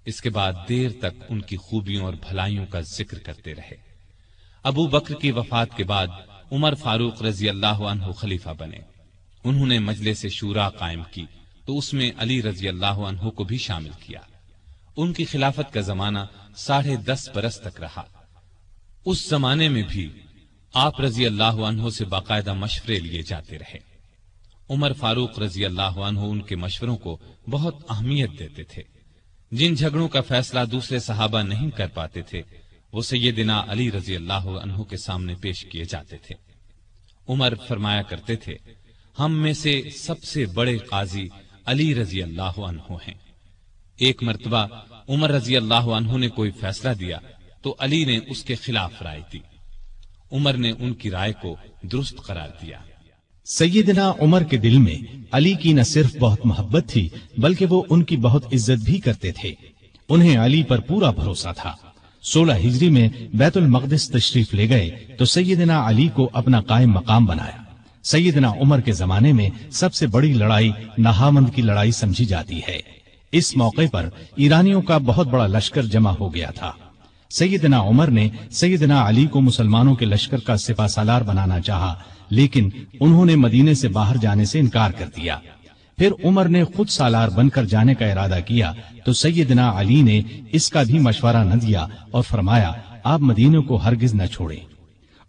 Speaker 2: اس کے بعد دیر تک ان کی خوبیوں اور بھلائیوں کا ذکر کرتے رہے۔ ابو بکر کی وفات کے بعد عمر فاروق رضی اللہ عنہ خلیفہ بنے۔ انہوں نے مجلس شورا قائم کی تو اس میں علی رضی اللہ عنہ کو بھی شامل کیا۔ ان کی خلافت کا زمانہ 10.5 برس تک رہا۔ اس زمانے میں بھی آپ رضی اللہ عنہ سے باقاعدہ مشورے لیے جاتے رہے۔ عمر فاروق رضی اللہ عنہ ان کے مشوروں کو بہت اہمیت دیتے تھے۔ جن جھگڑوں کا فیصلہ دوسرے صحابہ نہیں کر پاتے تھے وہ سیدنا علی رضی اللہ عنہ کے سامنے پیش کیے جاتے تھے۔ عمر فرمایا کرتے تھے، ہم میں سے سب سے بڑے قاضی علی رضی اللہ عنہ ہیں۔ ایک مرتبہ عمر رضی اللہ عنہ نے کوئی فیصلہ دیا تو علی نے اس کے خلاف رائے دی۔ عمر نے ان کی رائے کو درست قرار دیا۔
Speaker 1: سیدنا عمر کے دل میں علی کی نہ صرف بہت محبت تھی بلکہ وہ ان کی بہت عزت بھی کرتے تھے۔ انہیں علی پر پورا بھروسہ تھا۔ 16 ہجری میں بیت المقدس تشریف لے گئے تو سیدنا علی کو اپنا قائم مقام بنایا۔ سیدنا عمر کے زمانے میں سب سے بڑی لڑائی نہامند کی لڑائی سمجھی جاتی ہے۔ اس موقع پر ایرانیوں کا بہت بڑا لشکر جمع ہو گیا تھا۔ سیدنا عمر نے سیدنا علی کو مسلمانوں کے لشکر کا سپہ سالار بنانا چاہا لیکن انہوں نے مدینے سے باہر جانے سے انکار کر دیا۔ پھر عمر نے خود سالار بن کر جانے کا ارادہ کیا تو سیدنا علی نے اس کا بھی مشورہ نہ دیا اور فرمایا، آپ مدینے کو ہرگز نہ چھوڑیں۔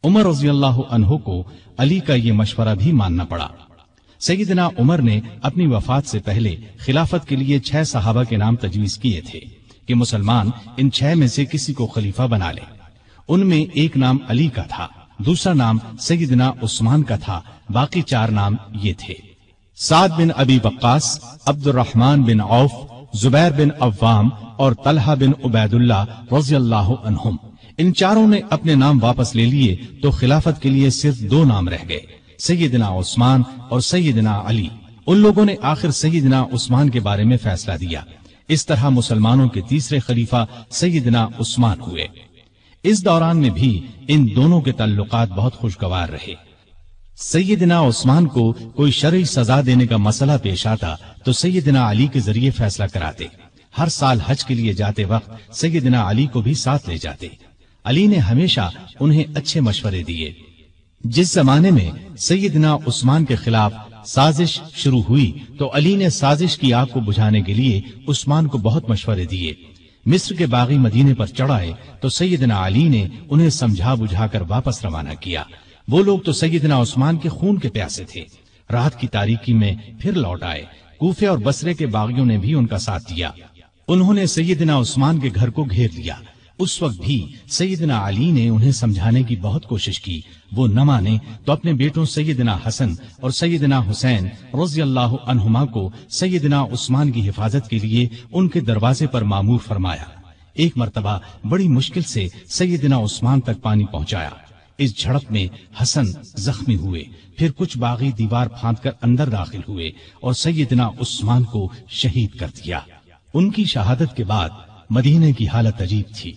Speaker 1: عمر رضی اللہ عنہ کو علی کا یہ مشورہ بھی ماننا پڑا۔ سیدنا عمر نے اپنی وفات سے پہلے خلافت کے لیے 6 صحابہ کے نام تجویز کیے تھے کہ مسلمان ان 6 میں سے کسی کو خلیفہ بنا لے۔ ان میں ایک نام علی کا تھا، دوسرا نام سیدنا عثمان کا تھا، باقی 4 نام یہ تھے: سعد بن ابی وقاص، عبد الرحمن بن عوف، زبیر بن عوام اور طلحہ بن عبید اللہ رضی اللہ عنہم۔ ان 4 نے اپنے نام واپس لے لیے تو خلافت کے لیے صرف 2 نام رہ گئے، سیدنا عثمان اور سیدنا علی۔ ان لوگوں نے آخر سیدنا عثمان کے بارے میں فیصلہ دیا۔ اس طرح مسلمانوں کے تیسرے خلیفہ سیدنا عثمان ہوئے۔ اس دوران میں بھی ان دونوں کے تعلقات بہت خوشگوار رہے۔ سیدنا عثمان کو کوئی شرعی سزا دینے کا مسئلہ پیش آتا تو سیدنا علی کے ذریعے فیصلہ کراتے۔ ہر سال حج کے لیے جاتے وقت سیدنا علی کو بھی ساتھ لے جاتے۔ علی نے ہمیشہ انہیں اچھے مشورے دیے۔ جس زمانے میں سیدنا عثمان کے خلاف سازش شروع ہوئی تو علی نے سازش کی آگ کو بجھانے کے لیے عثمان کو بہت مشورے دیے۔ مصر کے باغی مدینے پر چڑھائے تو سیدنا علی نے انہیں سمجھا بجھا کر واپس روانہ کیا۔ وہ لوگ تو سیدنا عثمان کے خون کے پیاسے تھے۔ رات کی تاریکی میں پھر لوٹ آئے۔ کوفے اور بصرے کے باغیوں نے بھی ان کا ساتھ دیا۔ انہوں نے سیدنا عثمان کے گھر کو گھیر لیا۔ اس وقت بھی سیدنا علی نے انہیں سمجھانے کی بہت کوشش کی۔ وہ نہ مانے تو اپنے بیٹوں سیدنا حسن اور سیدنا حسین رضی اللہ عنہما کو سیدنا عثمان کی حفاظت کے لیے ان کے دروازے پر مامور فرمایا۔ ایک مرتبہ بڑی مشکل سے سیدنا عثمان تک پانی پہنچایا۔ اس جھڑپ میں حسن زخمی ہوئے۔ پھر کچھ باغی دیوار پھاند کر اندر داخل ہوئے اور سیدنا عثمان کو شہید کر دیا۔ ان کی شہادت کے بعد مدینے کی حالت عجیب تھی۔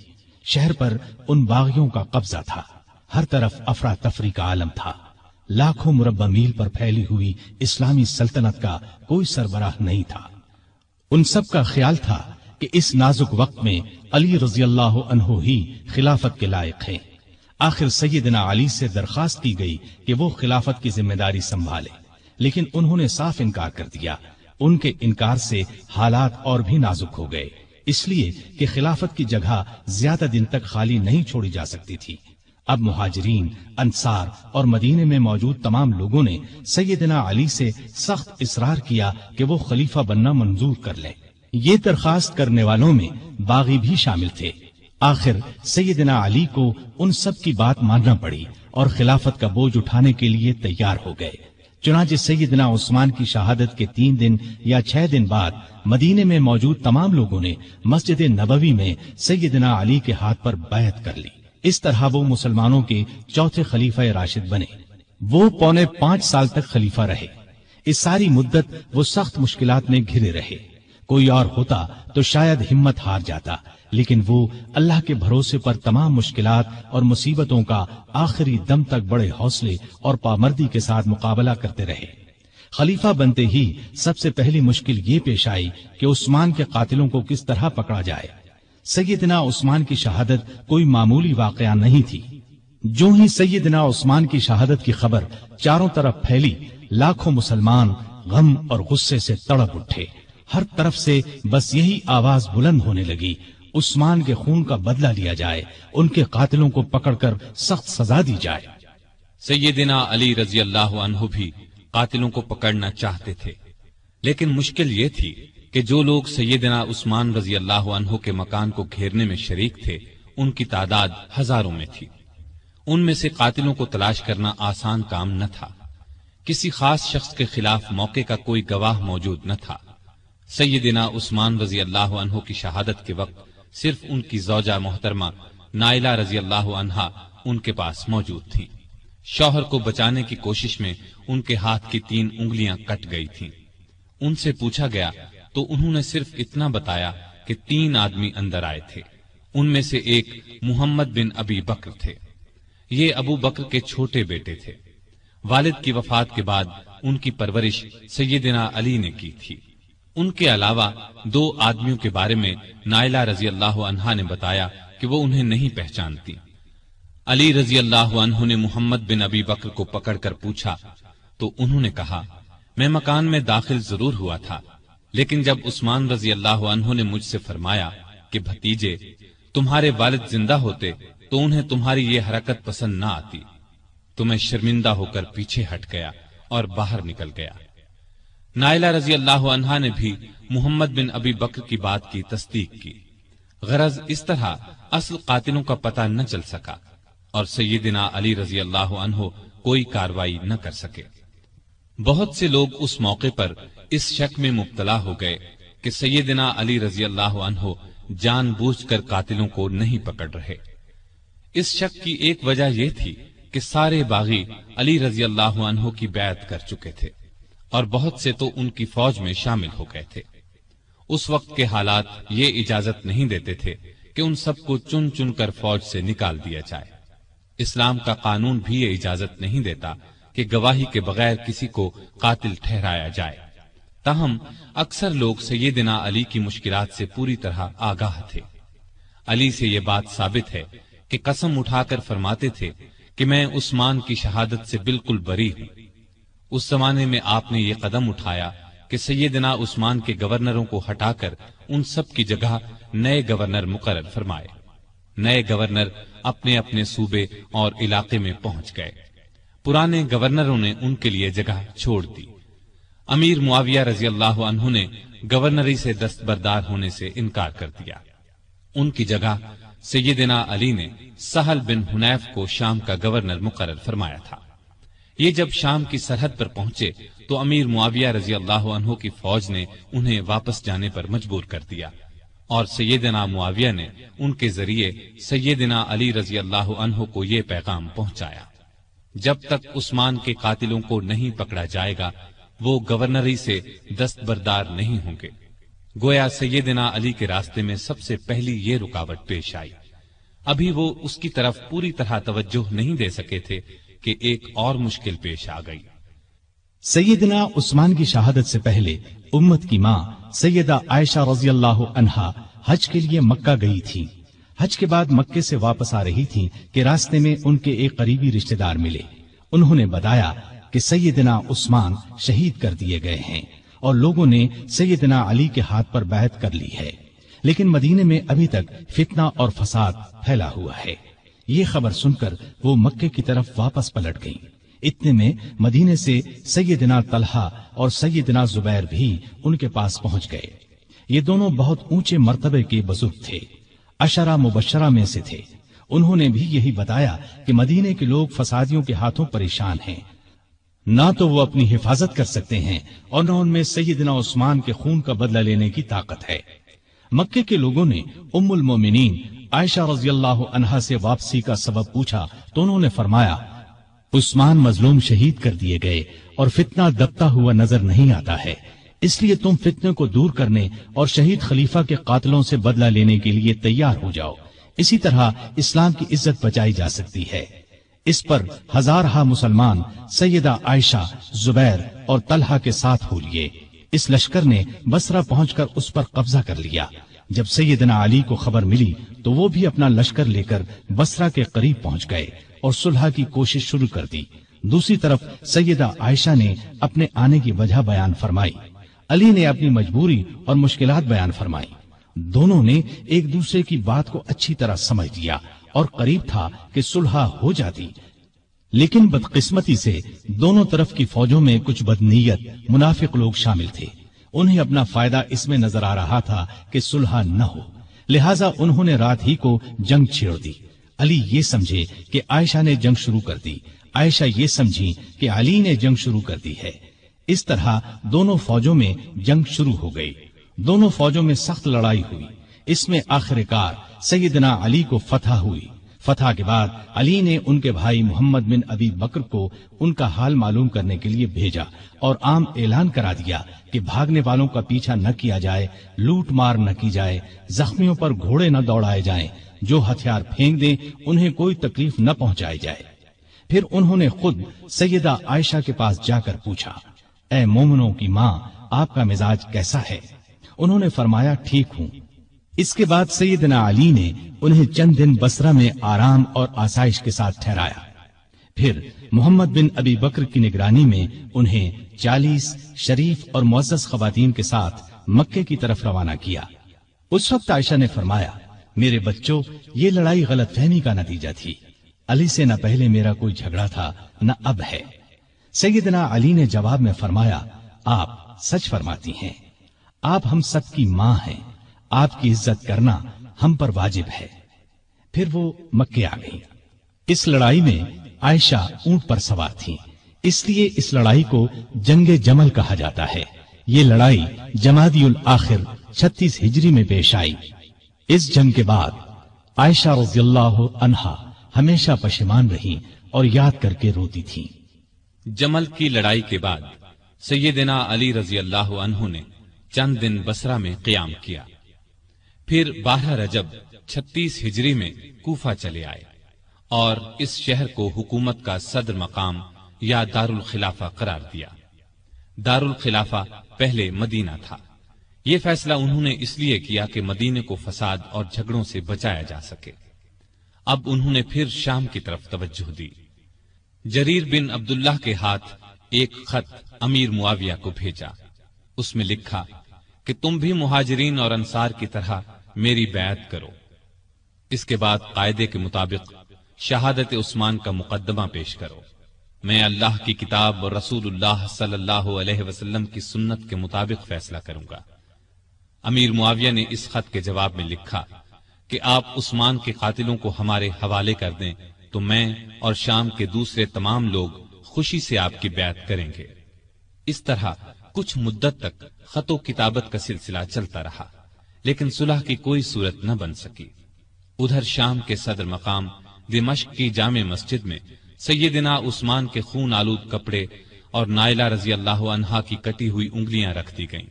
Speaker 1: شہر پر ان باغیوں کا قبضہ تھا۔ ہر طرف افراتفری کا عالم تھا۔ لاکھوں مربع میل پر پھیلی ہوئی اسلامی سلطنت کا کوئی سربراہ نہیں تھا۔ ان سب کا خیال تھا کہ اس نازک وقت میں علی رضی اللہ عنہ ہی خلافت کے لائق ہیں۔ آخر سیدنا علی سے درخواست کی گئی کہ وہ خلافت کی ذمہ داری سنبھالے، لیکن انہوں نے صاف انکار کر دیا۔ ان کے انکار سے حالات اور بھی نازک ہو گئے، اس لیے کہ خلافت کی جگہ زیادہ دن تک خالی نہیں چھوڑی جا سکتی تھی۔ اب مہاجرین، انصار اور مدینے میں موجود تمام لوگوں نے سیدنا علی سے سخت اصرار کیا کہ وہ خلیفہ بننا منظور کر لیں۔ یہ درخواست کرنے والوں میں باغی بھی شامل تھے۔ آخر سیدنا علی کو ان سب کی بات ماننا پڑی اور خلافت کا بوجھ اٹھانے کے لیے تیار ہو گئے۔ چنانچہ سیدنا عثمان کی شہادت کے 3 دن یا 6 دن بعد مدینے میں موجود تمام لوگوں نے مسجد نبوی میں سیدنا علی کے ہاتھ پر بیعت کر لی۔ اس طرح وہ مسلمانوں کے چوتھے خلیفہ راشد بنے۔ وہ 4.25 سال تک خلیفہ رہے۔ اس ساری مدت وہ سخت مشکلات میں گھرے رہے۔ کوئی اور ہوتا تو شاید ہمت ہار جاتا، لیکن وہ اللہ کے بھروسے پر تمام مشکلات اور مصیبتوں کا آخری دم تک بڑے حوصلے اور پامردی کے ساتھ مقابلہ کرتے رہے۔ خلیفہ بنتے ہی سب سے پہلی مشکل یہ پیش آئی کہ عثمان کے قاتلوں کو کس طرح پکڑا جائے۔ سیدنا عثمان کی شہادت کوئی معمولی واقعہ نہیں تھی۔ جو ہی سیدنا عثمان کی شہادت کی خبر چاروں طرف پھیلی، لاکھوں مسلمان غم اور غصے سے تڑپ اٹھے۔ ہر طرف سے بس یہی آواز بلند ہونے لگی، عثمان کے خون کا بدلہ لیا جائے، ان کے قاتلوں کو پکڑ کر سخت سزا دی جائے۔
Speaker 2: سیدنا علی رضی اللہ عنہ بھی قاتلوں کو پکڑنا چاہتے تھے، لیکن مشکل یہ تھی کہ جو لوگ سیدنا عثمان رضی اللہ عنہ کے مکان کو گھیرنے میں شریک تھے، ان کی تعداد ہزاروں میں تھی۔ ان میں سے قاتلوں کو تلاش کرنا آسان کام نہ تھا۔ کسی خاص شخص کے خلاف موقع کا کوئی گواہ موجود نہ تھا۔ سیدنا عثمان رضی اللہ عنہ کی شہادت کے وقت صرف ان کی زوجہ محترمہ نائلہ رضی اللہ عنہا ان کے پاس موجود تھی۔ شوہر کو بچانے کی کوشش میں ان کے ہاتھ کی 3 انگلیاں کٹ گئی تھیں۔ ان سے پوچھا گیا تو انہوں نے صرف اتنا بتایا کہ 3 آدمی اندر آئے تھے۔ ان میں سے ایک محمد بن ابی بکر تھے۔ یہ ابو بکر کے چھوٹے بیٹے تھے۔ والد کی وفات کے بعد ان کی پرورش سیدنا علی نے کی تھی۔ ان کے علاوہ 2 آدمیوں کے بارے میں نائلہ رضی اللہ عنہا نے بتایا کہ وہ انہیں نہیں پہچانتی۔ علی رضی اللہ عنہ نے محمد بن ابی بکر کو پکڑ کر پوچھا تو انہوں نے کہا، میں مکان میں داخل ضرور ہوا تھا، لیکن جب عثمان رضی اللہ عنہ نے مجھ سے فرمایا کہ بھتیجے تمہارے والد زندہ ہوتے تو انہیں تمہاری یہ حرکت پسند نہ آتی، تو میں شرمندہ ہو کر پیچھے ہٹ گیا اور باہر نکل گیا۔ نائلہ رضی اللہ عنہا نے بھی محمد بن ابی بکر کی بات کی تصدیق کی۔ غرض اس طرح اصل قاتلوں کا پتہ نہ چل سکا اور سیدنا علی رضی اللہ عنہ کوئی کاروائی نہ کر سکے۔ بہت سے لوگ اس موقع پر اس شک میں مبتلا ہو گئے کہ سیدنا علی رضی اللہ عنہ جان بوجھ کر قاتلوں کو نہیں پکڑ رہے۔ اس شک کی ایک وجہ یہ تھی کہ سارے باغی علی رضی اللہ عنہ کی بیعت کر چکے تھے اور بہت سے تو ان کی فوج میں شامل ہو گئے تھے۔ اس وقت کے حالات یہ اجازت نہیں دیتے تھے کہ ان سب کو چن چن کر فوج سے نکال دیا جائے۔ اسلام کا قانون بھی یہ اجازت نہیں دیتا کہ گواہی کے بغیر کسی کو قاتل ٹھہرایا جائے۔ تاہم اکثر لوگ سیدنا علی کی مشکلات سے پوری طرح آگاہ تھے۔ علی سے یہ بات ثابت ہے کہ قسم اٹھا کر فرماتے تھے کہ میں عثمان کی شہادت سے بالکل بری ہوں۔ اس زمانے میں آپ نے یہ قدم اٹھایا کہ سیدنا عثمان کے گورنروں کو ہٹا کر ان سب کی جگہ نئے گورنر مقرر فرمائے۔ نئے گورنر اپنے اپنے صوبے اور علاقے میں پہنچ گئے۔ پرانے گورنروں نے ان کے لیے جگہ چھوڑ دی۔ امیر معاویہ رضی اللہ عنہ نے گورنری سے دستبردار ہونے سے انکار کر دیا۔ ان کی جگہ سیدنا علی نے سہل بن حنیف کو شام کا گورنر مقرر فرمایا تھا۔ یہ جب شام کی سرحد پر پہنچے تو امیر معاویہ رضی اللہ عنہ کی فوج نے انہیں واپس جانے پر مجبور کر دیا، اور سیدنا معاویہ نے ان کے ذریعے سیدنا علی رضی اللہ عنہ کو یہ پیغام پہنچایا: جب تک عثمان کے قاتلوں کو نہیں پکڑا جائے گا وہ گورنری سے دستبردار نہیں ہوں گے۔ گویا سیدنا علی کے راستے میں سب سے پہلی یہ رکاوٹ پیش آئی۔ ابھی وہ اس کی طرف پوری طرح توجہ نہیں دے سکے تھے کہ ایک اور مشکل پیش آ گئی۔
Speaker 1: سیدنا عثمان کی شہادت سے پہلے امت کی ماں سیدہ عائشہ رضی اللہ عنہا حج کے لیے مکہ گئی تھی۔ حج کے بعد مکے سے واپس آ رہی تھی کہ راستے میں ان کے ایک قریبی رشتہ دار ملے۔ انہوں نے بتایا کہ سیدنا عثمان شہید کر دیے گئے ہیں اور لوگوں نے سیدنا علی کے ہاتھ پر بیعت کر لی ہے، لیکن مدینے میں ابھی تک فتنہ اور فساد پھیلا ہوا ہے۔ یہ خبر سن کر وہ مکے کی طرف واپس پلٹ گئیں۔ اتنے میں مدینے سے سیدنا طلحہ اور سیدنا زبیر بھی ان کے پاس پہنچ گئے۔ یہ دونوں بہت اونچے مرتبے کے بزرگ تھے، عشرہ مبشرہ میں سے تھے۔ انہوں نے بھی یہی بتایا کہ مدینے کے لوگ فسادیوں کے ہاتھوں پریشان ہیں، نہ تو وہ اپنی حفاظت کر سکتے ہیں اور نہ ان میں سیدنا عثمان کے خون کا بدلہ لینے کی طاقت ہے۔ مکے کے لوگوں نے ام المومنین عائشہ رضی اللہ عنہا سے واپسی کا سبب پوچھا تو انہوں نے فرمایا: عثمان مظلوم شہید کر دیے گئے اور فتنہ دبتا ہوا نظر نہیں آتا ہے، اس لیے تم فتنے کو دور کرنے اور شہید خلیفہ کے قاتلوں سے بدلہ لینے کے لیے تیار ہو جاؤ، اسی طرح اسلام کی عزت بچائی جا سکتی ہے۔ اس پر ہزارہا مسلمان سیدہ عائشہ، زبیر اور طلحہ کے ساتھ ہو لیے۔ اس لشکر نے بصرہ پہنچ کر اس پر قبضہ کر لیا۔ جب سیدنا علی کو خبر ملی تو وہ بھی اپنا لشکر لے کر بصرہ کے قریب پہنچ گئے اور صلح کی کوشش شروع کر دی۔ دوسری طرف سیدہ عائشہ نے اپنے آنے کی وجہ بیان فرمائی، علی نے اپنی مجبوری اور مشکلات بیان فرمائی۔ دونوں نے ایک دوسرے کی بات کو اچھی طرح سمجھ لیا اور قریب تھا کہ صلح ہو جاتی، لیکن بدقسمتی سے دونوں طرف کی فوجوں میں کچھ بدنیت منافق لوگ شامل تھے۔ انہیں اپنا فائدہ اس میں نظر آ رہا تھا کہ صلح نہ ہو، لہٰذا انہوں نے رات ہی کو جنگ چھیڑ دی۔ علی یہ سمجھے کہ عائشہ نے جنگ شروع کر دی، عائشہ یہ سمجھی کہ علی نے جنگ شروع کر دی ہے۔ اس طرح دونوں فوجوں میں جنگ شروع ہو گئی۔ دونوں فوجوں میں سخت لڑائی ہوئی۔ اس میں آخرکار سیدنا علی کو فتح ہوئی۔ فتح کے بعد علی نے ان کے بھائی محمد بن ابی بکر کو ان کا حال معلوم کرنے کے لیے بھیجا اور عام اعلان کرا دیا کہ بھاگنے والوں کا پیچھا نہ کیا جائے، لوٹ مار نہ کی جائے، زخمیوں پر گھوڑے نہ دوڑائے جائیں، جو ہتھیار پھینک دیں انہیں کوئی تکلیف نہ پہنچائی جائے۔ پھر انہوں نے خود سیدہ عائشہ کے پاس جا کر پوچھا: اے مومنوں کی ماں، آپ کا مزاج کیسا ہے؟ انہوں نے فرمایا: ٹھیک ہوں۔ اس کے بعد سیدنا علی نے انہیں چند دن بصرہ میں آرام اور آسائش کے ساتھ ٹھہرایا۔ پھر محمد بن ابی بکر کی نگرانی میں انہیں 40 شریف اور معزز خواتین کے ساتھ مکے کی طرف روانہ کیا۔ اس وقت عائشہ نے فرمایا: میرے بچوں، یہ لڑائی غلط فہمی کا نتیجہ تھی۔ علی سے نہ پہلے میرا کوئی جھگڑا تھا نہ اب ہے۔ سیدنا علی نے جواب میں فرمایا: آپ سچ فرماتی ہیں، آپ ہم سب کی ماں ہیں، آپ کی عزت کرنا ہم پر واجب ہے۔ پھر وہ مکے آ گئی۔ اس لڑائی میں عائشہ اونٹ پر سوار تھی، اس لیے اس لڑائی کو جنگ جمل کہا جاتا ہے۔ یہ لڑائی جمادی الاخر 36 ہجری میں پیش آئی۔ اس جنگ کے بعد عائشہ رضی اللہ عنہا ہمیشہ پشیمان رہی اور یاد کر کے روتی تھی۔
Speaker 2: جمل کی لڑائی کے بعد سیدنا علی رضی اللہ عنہ نے چند دن بصرہ میں قیام کیا۔ پھر 12 رجب 36 ہجری میں کوفہ چلے آئے اور اس شہر کو حکومت کا صدر مقام یا دارالخلافہ قرار دیا۔ دارالخلافہ پہلے مدینہ تھا۔ یہ فیصلہ انہوں نے اس لیے کیا کہ مدینے کو فساد اور جھگڑوں سے بچایا جا سکے۔ اب انہوں نے پھر شام کی طرف توجہ دی۔ جریر بن عبداللہ کے ہاتھ ایک خط امیر معاویہ کو بھیجا۔ اس میں لکھا کہ تم بھی مہاجرین اور انصار کی طرح میری بیعت کرو۔ اس کے بعد قاعدے کے مطابق شہادت عثمان کا مقدمہ پیش کرو۔ میں اللہ کی کتاب اور رسول اللہ صلی اللہ علیہ وسلم کی سنت کے مطابق فیصلہ کروں گا۔ امیر معاویہ نے اس خط کے جواب میں لکھا کہ آپ عثمان کے قاتلوں کو ہمارے حوالے کر دیں تو میں اور شام کے دوسرے تمام لوگ خوشی سے آپ کی بیعت کریں گے۔ اس طرح کچھ مدت تک خط و کتابت کا سلسلہ چلتا رہا، لیکن صلح کی کوئی صورت نہ بن سکی۔ ادھر شام کے صدر مقام دمشق کی جامع مسجد میں سیدنا عثمان کے خون آلود کپڑے اور نائلہ رضی اللہ عنہا کی کٹی ہوئی انگلیاں رکھ دی گئیں۔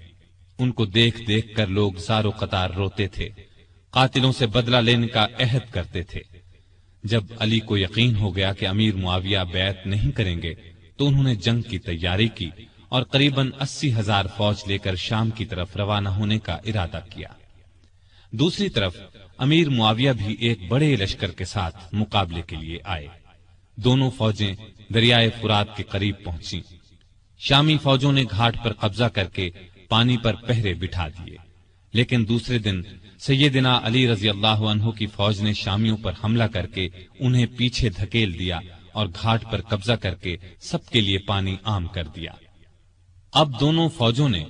Speaker 2: ان کو دیکھ دیکھ کر لوگ زار و قطار روتے تھے، قاتلوں سے بدلہ لینے کا عہد کرتے تھے۔ جب علی کو یقین ہو گیا کہ امیر معاویہ بیعت نہیں کریں گے تو انہوں نے جنگ کی تیاری کی اور قریباً 80,000 فوج لے کر شام کی طرف روانہ ہونے کا ارادہ کیا۔ دوسری طرف امیر معاویہ بھی ایک بڑے لشکر کے ساتھ مقابلے کے لیے آئے۔ دونوں فوجیں دریائے فرات کے قریب پہنچیں۔ شامی فوجوں نے گھاٹ پر قبضہ کر کے پانی پر پہرے بٹھا دیے، لیکن دوسرے دن سیدنا علی رضی اللہ عنہ کی فوج نے شامیوں پر حملہ کر کے انہیں پیچھے دھکیل دیا اور گھاٹ پر قبضہ کر کے سب کے لیے پانی عام کر دیا۔ اب دونوں فوجوں نے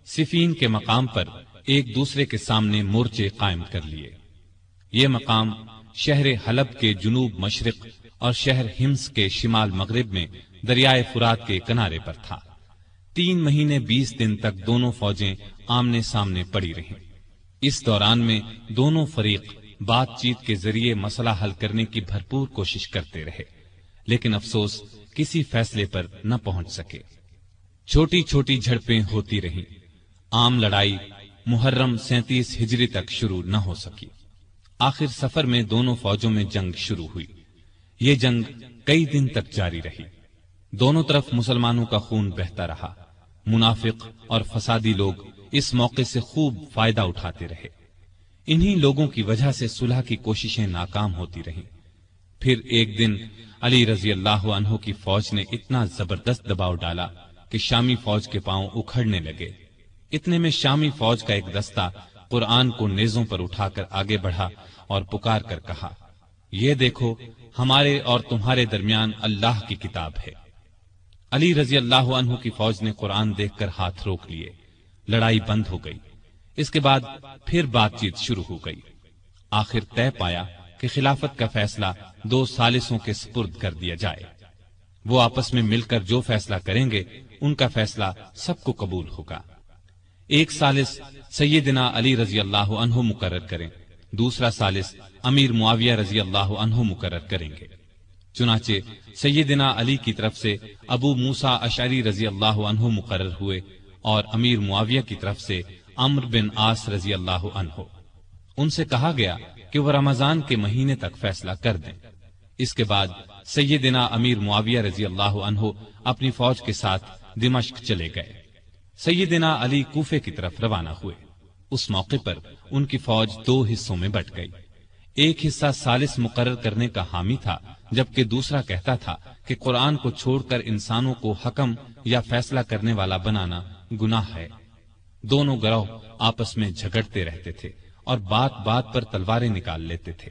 Speaker 2: صفین کے مقام پر ایک دوسرے کے سامنے مورچے قائم کر لیے۔ یہ مقام شہر حلب کے جنوب مشرق اور شہر حمص کے شمال مغرب میں دریائے فرات کے کنارے پر تھا۔ 3 مہینے 20 دن تک دونوں فوجیں آمنے سامنے پڑی رہیں۔ اس دوران میں دونوں فریق بات چیت کے ذریعے مسئلہ حل کرنے کی بھرپور کوشش کرتے رہے، لیکن افسوس کسی فیصلے پر نہ پہنچ سکے۔ چھوٹی چھوٹی جھڑپیں ہوتی رہیں۔ عام لڑائی محرم 37 ہجری تک شروع نہ ہو سکی۔ آخر سفر میں دونوں فوجوں میں جنگ شروع ہوئی۔ یہ جنگ کئی دن تک جاری رہی۔ دونوں طرف مسلمانوں کا خون بہتا رہا۔ منافق اور فسادی لوگ اس موقع سے خوب فائدہ اٹھاتے رہے۔ انہی لوگوں کی وجہ سے صلح کی کوششیں ناکام ہوتی رہیں۔ پھر ایک دن علی رضی اللہ عنہ کی فوج نے اتنا زبردست دباؤ ڈالا کہ شامی فوج کے پاؤں اکھڑنے لگے۔ اتنے میں شامی فوج کا ایک دستہ قرآن کو نیزوں پر اٹھا کر آگے بڑھا اور پکار کر کہا، یہ دیکھو ہمارے اور تمہارے درمیان اللہ کی کتاب ہے۔ علی رضی اللہ عنہ کی فوج نے قرآن دیکھ کر ہاتھ روک لیے۔ لڑائی بند ہو گئی۔ اس کے بعد پھر بات چیت شروع ہو گئی۔ آخر طے پایا کہ خلافت کا فیصلہ 2 ثالثوں کے سپرد کر دیا جائے۔ وہ آپس میں مل کر جو فیصلہ کریں گے ان کا فیصلہ سب کو قبول ہوگا۔ ایک ثالث سیدنا علی رضی اللہ عنہ مقرر کریں، دوسرا ثالث امیر معاویہ رضی اللہ عنہ مقرر کریں گے۔ چنانچہ سیدنا علی کی طرف سے ابو موسیٰ اشعری رضی اللہ عنہ مقرر ہوئے اور امیر معاویہ کی طرف سے عمرو بن عاص رضی اللہ عنہ۔ ان سے کہا گیا کہ وہ رمضان کے مہینے تک فیصلہ کر دیں۔ اس کے بعد سیدنا امیر معاویہ رضی اللہ عنہ اپنی فوج کے ساتھ دمشق چلے گئے۔ سیدنا علی کوفے کی طرف روانہ ہوئے۔ اس موقع پر ان کی فوج 2 حصوں میں بٹ گئی۔ ایک حصہ ثالث مقرر کرنے کا حامی تھا، جبکہ دوسرا کہتا تھا کہ قرآن کو چھوڑ کر انسانوں کو حکم یا فیصلہ کرنے والا بنانا گناہ ہے۔ دونوں گروہ آپس میں جھگڑتے رہتے تھے اور بات بات پر تلواریں نکال لیتے تھے۔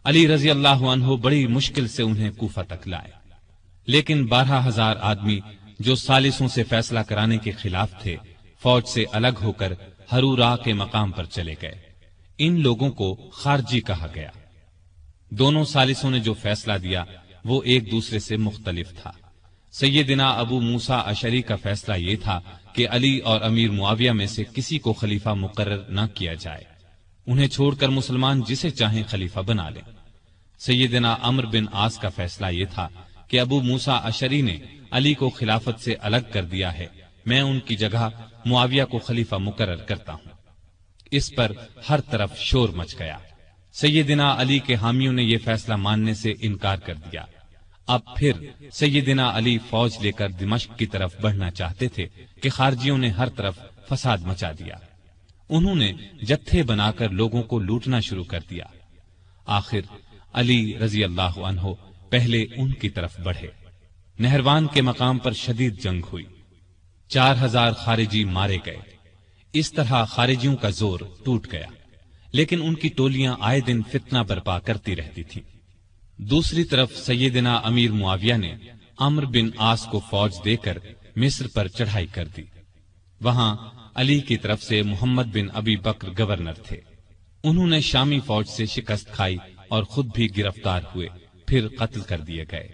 Speaker 2: علی رضی اللہ عنہ بڑی مشکل سے انہیں کوفہ تک لائے، لیکن 12,000 آدمی جو ثالثوں سے فیصلہ کرانے کے خلاف تھے فوج سے الگ ہو کر ہرورا کے مقام پر چلے گئے۔ ان لوگوں کو خارجی کہا گیا۔ دونوں ثالثوں نے جو فیصلہ دیا وہ ایک دوسرے سے مختلف تھا۔ سیدنا ابو موسیٰ اشعری کا فیصلہ یہ تھا کہ علی اور امیر معاویہ میں سے کسی کو خلیفہ مقرر نہ کیا جائے، انہیں چھوڑ کر مسلمان جسے چاہیں خلیفہ بنا لیں۔ سیدنا عمرو بن عاص کا فیصلہ یہ تھا کہ ابو موسیٰ اشعری نے علی کو خلافت سے الگ کر دیا ہے، میں ان کی جگہ معاویہ کو خلیفہ مقرر کرتا ہوں۔ اس پر ہر طرف شور مچ گیا۔ سیدنا علی کے حامیوں نے یہ فیصلہ ماننے سے انکار کر دیا۔ اب پھر سیدنا علی فوج لے کر دمشق کی طرف بڑھنا چاہتے تھے کہ خارجیوں نے ہر طرف فساد مچا دیا۔ انہوں نے جتھے بنا کر لوگوں کو لوٹنا شروع کر دیا۔ آخر علی رضی اللہ عنہ پہلے ان کی طرف بڑھے۔ نہروان کے مقام پر شدید جنگ ہوئی، 4000 خارجی مارے گئے۔ اس طرح خارجیوں کا زور ٹوٹ گیا، لیکن ان کی ٹولیاں آئے دن فتنہ برپا کرتی رہتی تھیں۔ دوسری طرف سیدنا امیر معاویہ نے عمرو بن عاص کو فوج دے کر مصر پر چڑھائی کر دی۔ وہاں علی کی طرف سے محمد بن ابی بکر گورنر تھے۔ انہوں نے شامی فوج سے شکست کھائی اور خود بھی گرفتار ہوئے، پھر قتل کر دیے گئے۔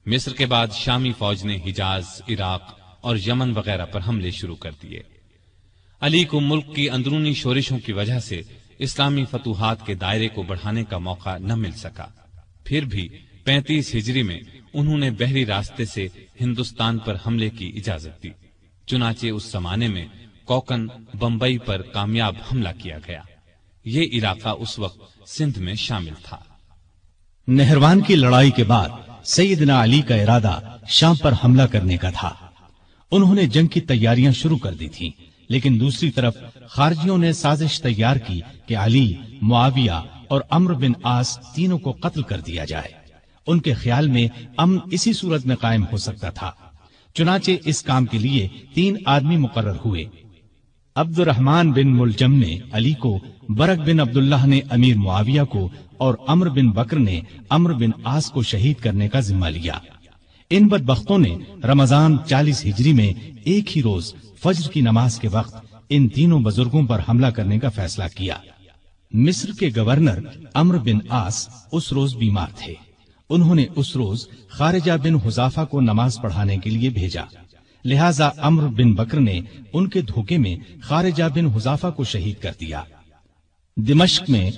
Speaker 2: مصر کے بعد شامی فوج نے حجاز، عراق اور یمن وغیرہ پر حملے شروع کر دیے۔ علی کو ملک کی اندرونی شورشوں کی وجہ سے اسلامی فتوحات کے دائرے کو بڑھانے کا موقع نہ مل سکا۔ پھر بھی 35 ہجری میں انہوں نے بحری راستے سے ہندوستان پر حملے کی اجازت دی۔ چنانچہ اس زمانے میں کوکن بمبئی پر کامیاب حملہ کیا گیا۔ یہ علاقہ اس وقت سندھ میں شامل تھا۔
Speaker 1: نہروان کی لڑائی کے بعد سیدنا علی کا ارادہ شام پر حملہ کرنے کا تھا۔ انہوں نے جنگ کی تیاریاں شروع کر دی تھیں، لیکن دوسری طرف خارجیوں نے سازش تیار کی کہ علی، معاویہ اور عمرو بن عاص تینوں کو قتل کر دیا جائے۔ ان کے خیال میں امن اسی صورت میں قائم ہو سکتا تھا۔ چنانچہ اس کام کے لیے 3 آدمی مقرر ہوئے۔ عبد الرحمن بن ملجم نے علی کو، برق بن عبداللہ نے امیر معاویہ کو اور عمرو بن بکر نے عمرو بن عاص کو شہید کرنے کا ذمہ لیا۔ ان بدبختوں نے رمضان 40 ہجری میں ایک ہی روز فجر کی نماز کے وقت ان تینوں بزرگوں پر حملہ کرنے کا فیصلہ کیا۔ مصر کے گورنر عمرو بن عاص اس روز بیمار تھے۔ انہوں نے اس روز خارجہ بن حذافہ کو نماز پڑھانے کے لیے بھیجا، لہذا عمرو بن بکر نے ان کے دھوکے میں خارجہ بن حذافہ کو شہید کر دیا۔ دمشق میں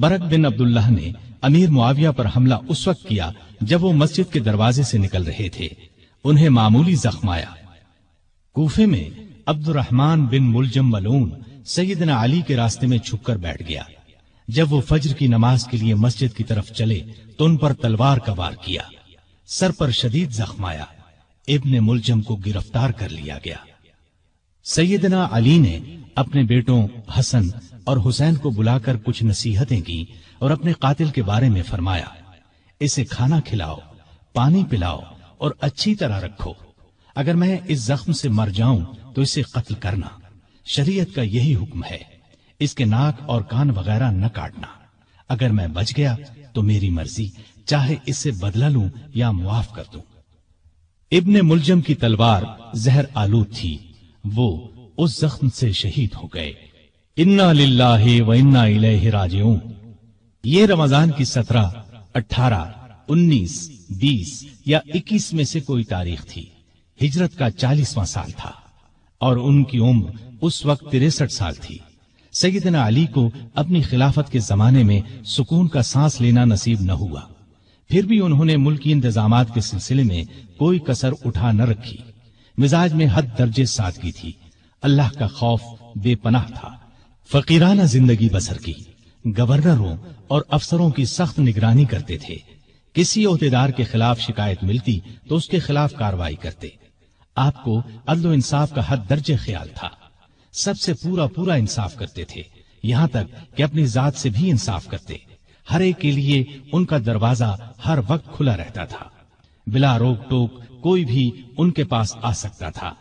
Speaker 1: برق بن عبداللہ نے امیر معاویہ پر حملہ اس وقت کیا جب وہ مسجد کے دروازے سے نکل رہے تھے۔ انہیں معمولی زخم آیا۔ کوفے میں عبد الرحمن بن ملجم ملعون سیدنا علی کے راستے میں چھپ کر بیٹھ گیا۔ جب وہ فجر کی نماز کے لیے مسجد کی طرف چلے تو ان پر تلوار کا وار کیا، سر پر شدید زخم آیا۔ ابن ملجم کو گرفتار کر لیا گیا۔ سیدنا علی نے اپنے بیٹوں حسن اور حسین کو بلا کر کچھ نصیحتیں کی اور اپنے قاتل کے بارے میں فرمایا، اسے کھانا کھلاؤ، پانی پلاؤ اور اچھی طرح رکھو۔ اگر میں اس زخم سے مر جاؤں تو اسے قتل کرنا، شریعت کا یہی حکم ہے۔ اس کے ناک اور کان وغیرہ نہ کاٹنا۔ اگر میں بچ گیا تو میری مرضی، چاہے اس سے بدلہ لوں یا معاف کر دوں۔ ابن ملجم کی تلوار زہر آلود تھی، وہ اس زخم سے شہید ہو گئے۔ انا للہ و انا الیہ راجعون۔ یہ رمضان کی 17، 18، 19، 20 یا 21 میں سے کوئی تاریخ تھی۔ ہجرت کا 40واں سال تھا اور ان کی عمر اس وقت 63 سال تھی۔ سیدنا علی کو اپنی خلافت کے زمانے میں سکون کا سانس لینا نصیب نہ ہوا، پھر بھی انہوں نے ملکی انتظامات کے سلسلے میں کوئی کسر اٹھا نہ رکھی۔ مزاج میں حد درجے سادگی تھی، اللہ کا خوف بے پناہ تھا۔ فقیرانہ زندگی بسر کی، گورنروں اور افسروں کی سخت نگرانی کرتے تھے۔ کسی عہدیدار کے خلاف شکایت ملتی تو اس کے خلاف کارروائی کرتے۔ آپ کو عدل و انصاف کا حد درجے خیال تھا، سب سے پورا انصاف کرتے تھے، یہاں تک کہ اپنی ذات سے بھی انصاف کرتے۔ ہر ایک کے لیے ان کا دروازہ ہر وقت کھلا رہتا تھا، بلا روک ٹوک کوئی بھی ان کے پاس آ سکتا تھا۔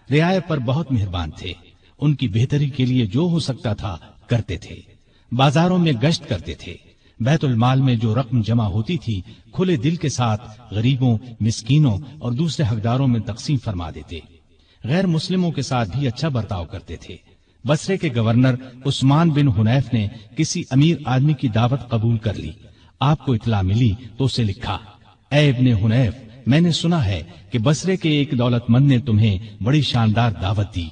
Speaker 1: رعایت پر بہت مہربان تھے، ان کی بہتری کے لیے جو ہو سکتا تھا کرتے تھے۔ بازاروں میں گشت کرتے تھے، بیت المال میں جو رقم جمع ہوتی تھی کھلے دل کے ساتھ غریبوں، مسکینوں اور دوسرے حقداروں میں تقسیم فرما دیتے۔ غیر مسلموں کے ساتھ بھی اچھا برتاؤ کرتے تھے۔ بصرے کے گورنر عثمان بن حنیف نے کسی امیر آدمی کی دعوت قبول کر لی۔ آپ کو اطلاع ملی تو اسے لکھا، اے ابن حنیف، میں نے سنا ہے کہ بصرے کے ایک دولت مند نے تمہیں بڑی شاندار دعوت دی،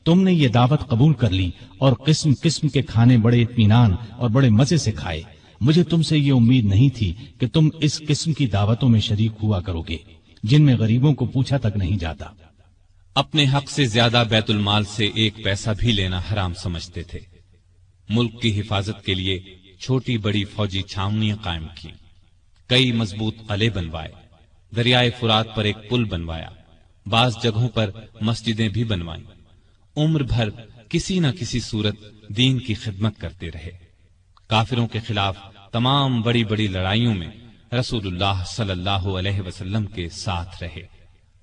Speaker 1: تم نے یہ دعوت قبول کر لی اور قسم قسم کے کھانے بڑے اطمینان اور بڑے مزے سے کھائے۔ مجھے تم سے یہ امید نہیں تھی کہ تم اس قسم کی دعوتوں میں شریک ہوا کرو گے جن میں غریبوں کو پوچھا تک نہیں جاتا۔
Speaker 2: اپنے حق سے زیادہ بیت المال سے ایک پیسہ بھی لینا حرام سمجھتے تھے۔ ملک کی حفاظت کے لیے چھوٹی بڑی فوجی چھاونیاں قائم کی، کئی مضبوط قلعے بنوائے، دریائے فرات پر ایک پل بنوایا، بعض جگہوں پر مسجدیں بھی بنوائیں۔ عمر بھر کسی نہ کسی صورت دین کی خدمت کرتے رہے۔ کافروں کے خلاف تمام بڑی بڑی لڑائیوں میں رسول اللہ صلی اللہ علیہ وسلم کے ساتھ رہے،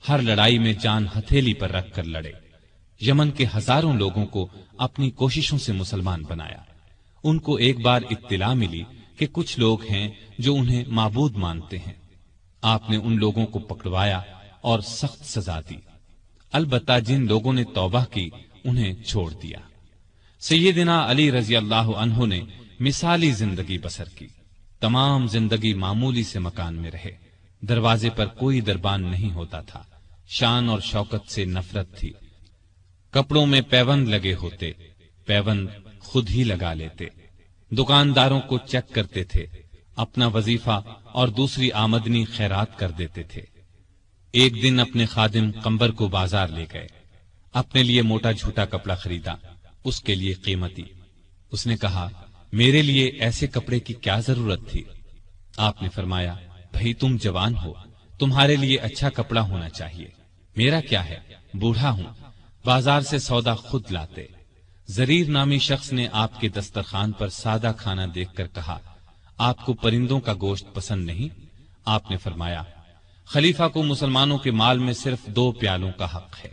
Speaker 2: ہر لڑائی میں جان ہتھیلی پر رکھ کر لڑے۔ یمن کے ہزاروں لوگوں کو اپنی کوششوں سے مسلمان بنایا۔ ان کو ایک بار اطلاع ملی کہ کچھ لوگ ہیں جو انہیں معبود مانتے ہیں۔ آپ نے ان لوگوں کو پکڑوایا اور سخت سزا دی، البتہ جن لوگوں نے توبہ کی انہیں چھوڑ دیا۔ سیدنا علی رضی اللہ عنہ نے مثالی زندگی بسر کی، تمام زندگی معمولی سے مکان میں رہے، دروازے پر کوئی دربان نہیں ہوتا تھا، شان اور شوکت سے نفرت تھی، کپڑوں میں پیوند لگے ہوتے، پیوند خود ہی لگا لیتے، دکانداروں کو چیک کرتے تھے، اپنا وظیفہ اور دوسری آمدنی خیرات کر دیتے تھے۔ ایک دن اپنے خادم قمبر کو بازار لے گئے، اپنے لیے موٹا جھوٹا کپڑا خریدا، اس کے لیے قیمتی۔ اس نے کہا، میرے لیے ایسے کپڑے کی کیا ضرورت تھی؟ آپ نے فرمایا، بھئی تم جوان ہو، تمہارے لیے اچھا کپڑا ہونا چاہیے، میرا کیا ہے، بوڑھا ہوں، بازار سے سودا خود لاتے۔ زریر نامی شخص نے آپ کے دسترخوان پر سادہ کھانا دیکھ کر کہا، آپ کو پرندوں کا گوشت پسند نہیں؟ آپ نے فرمایا، خلیفہ کو مسلمانوں کے مال میں صرف 2 پیالوں کا حق ہے،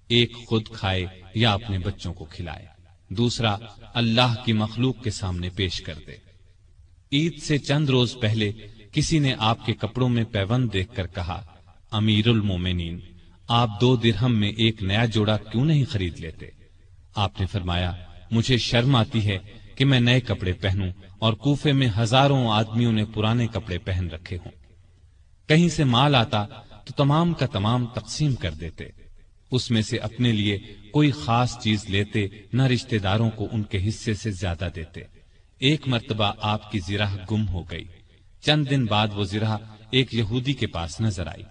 Speaker 2: ایک خود کھائے یا اپنے بچوں کو کھلائے، دوسرا اللہ کی مخلوق کے سامنے پیش کر دے۔ عید سے چند روز پہلے کسی نے آپ کے کپڑوں میں پیوند دیکھ کر کہا، امیر المومنین، آپ 2 درہم میں ایک نیا جوڑا کیوں نہیں خرید لیتے؟ آپ نے فرمایا، مجھے شرم آتی ہے کہ میں نئے کپڑے پہنوں اور کوفے میں ہزاروں آدمیوں نے پرانے کپڑے پہن رکھے ہوں۔ کہیں سے مال آتا تو تمام کا تمام تقسیم کر دیتے، اس میں سے اپنے لیے کوئی خاص چیز لیتے نہ رشتہ داروں کو ان کے حصے سے زیادہ دیتے۔ ایک مرتبہ آپ کی زرہ گم ہو گئی، چند دن بعد وہ زرہ ایک یہودی کے پاس نظر آئی۔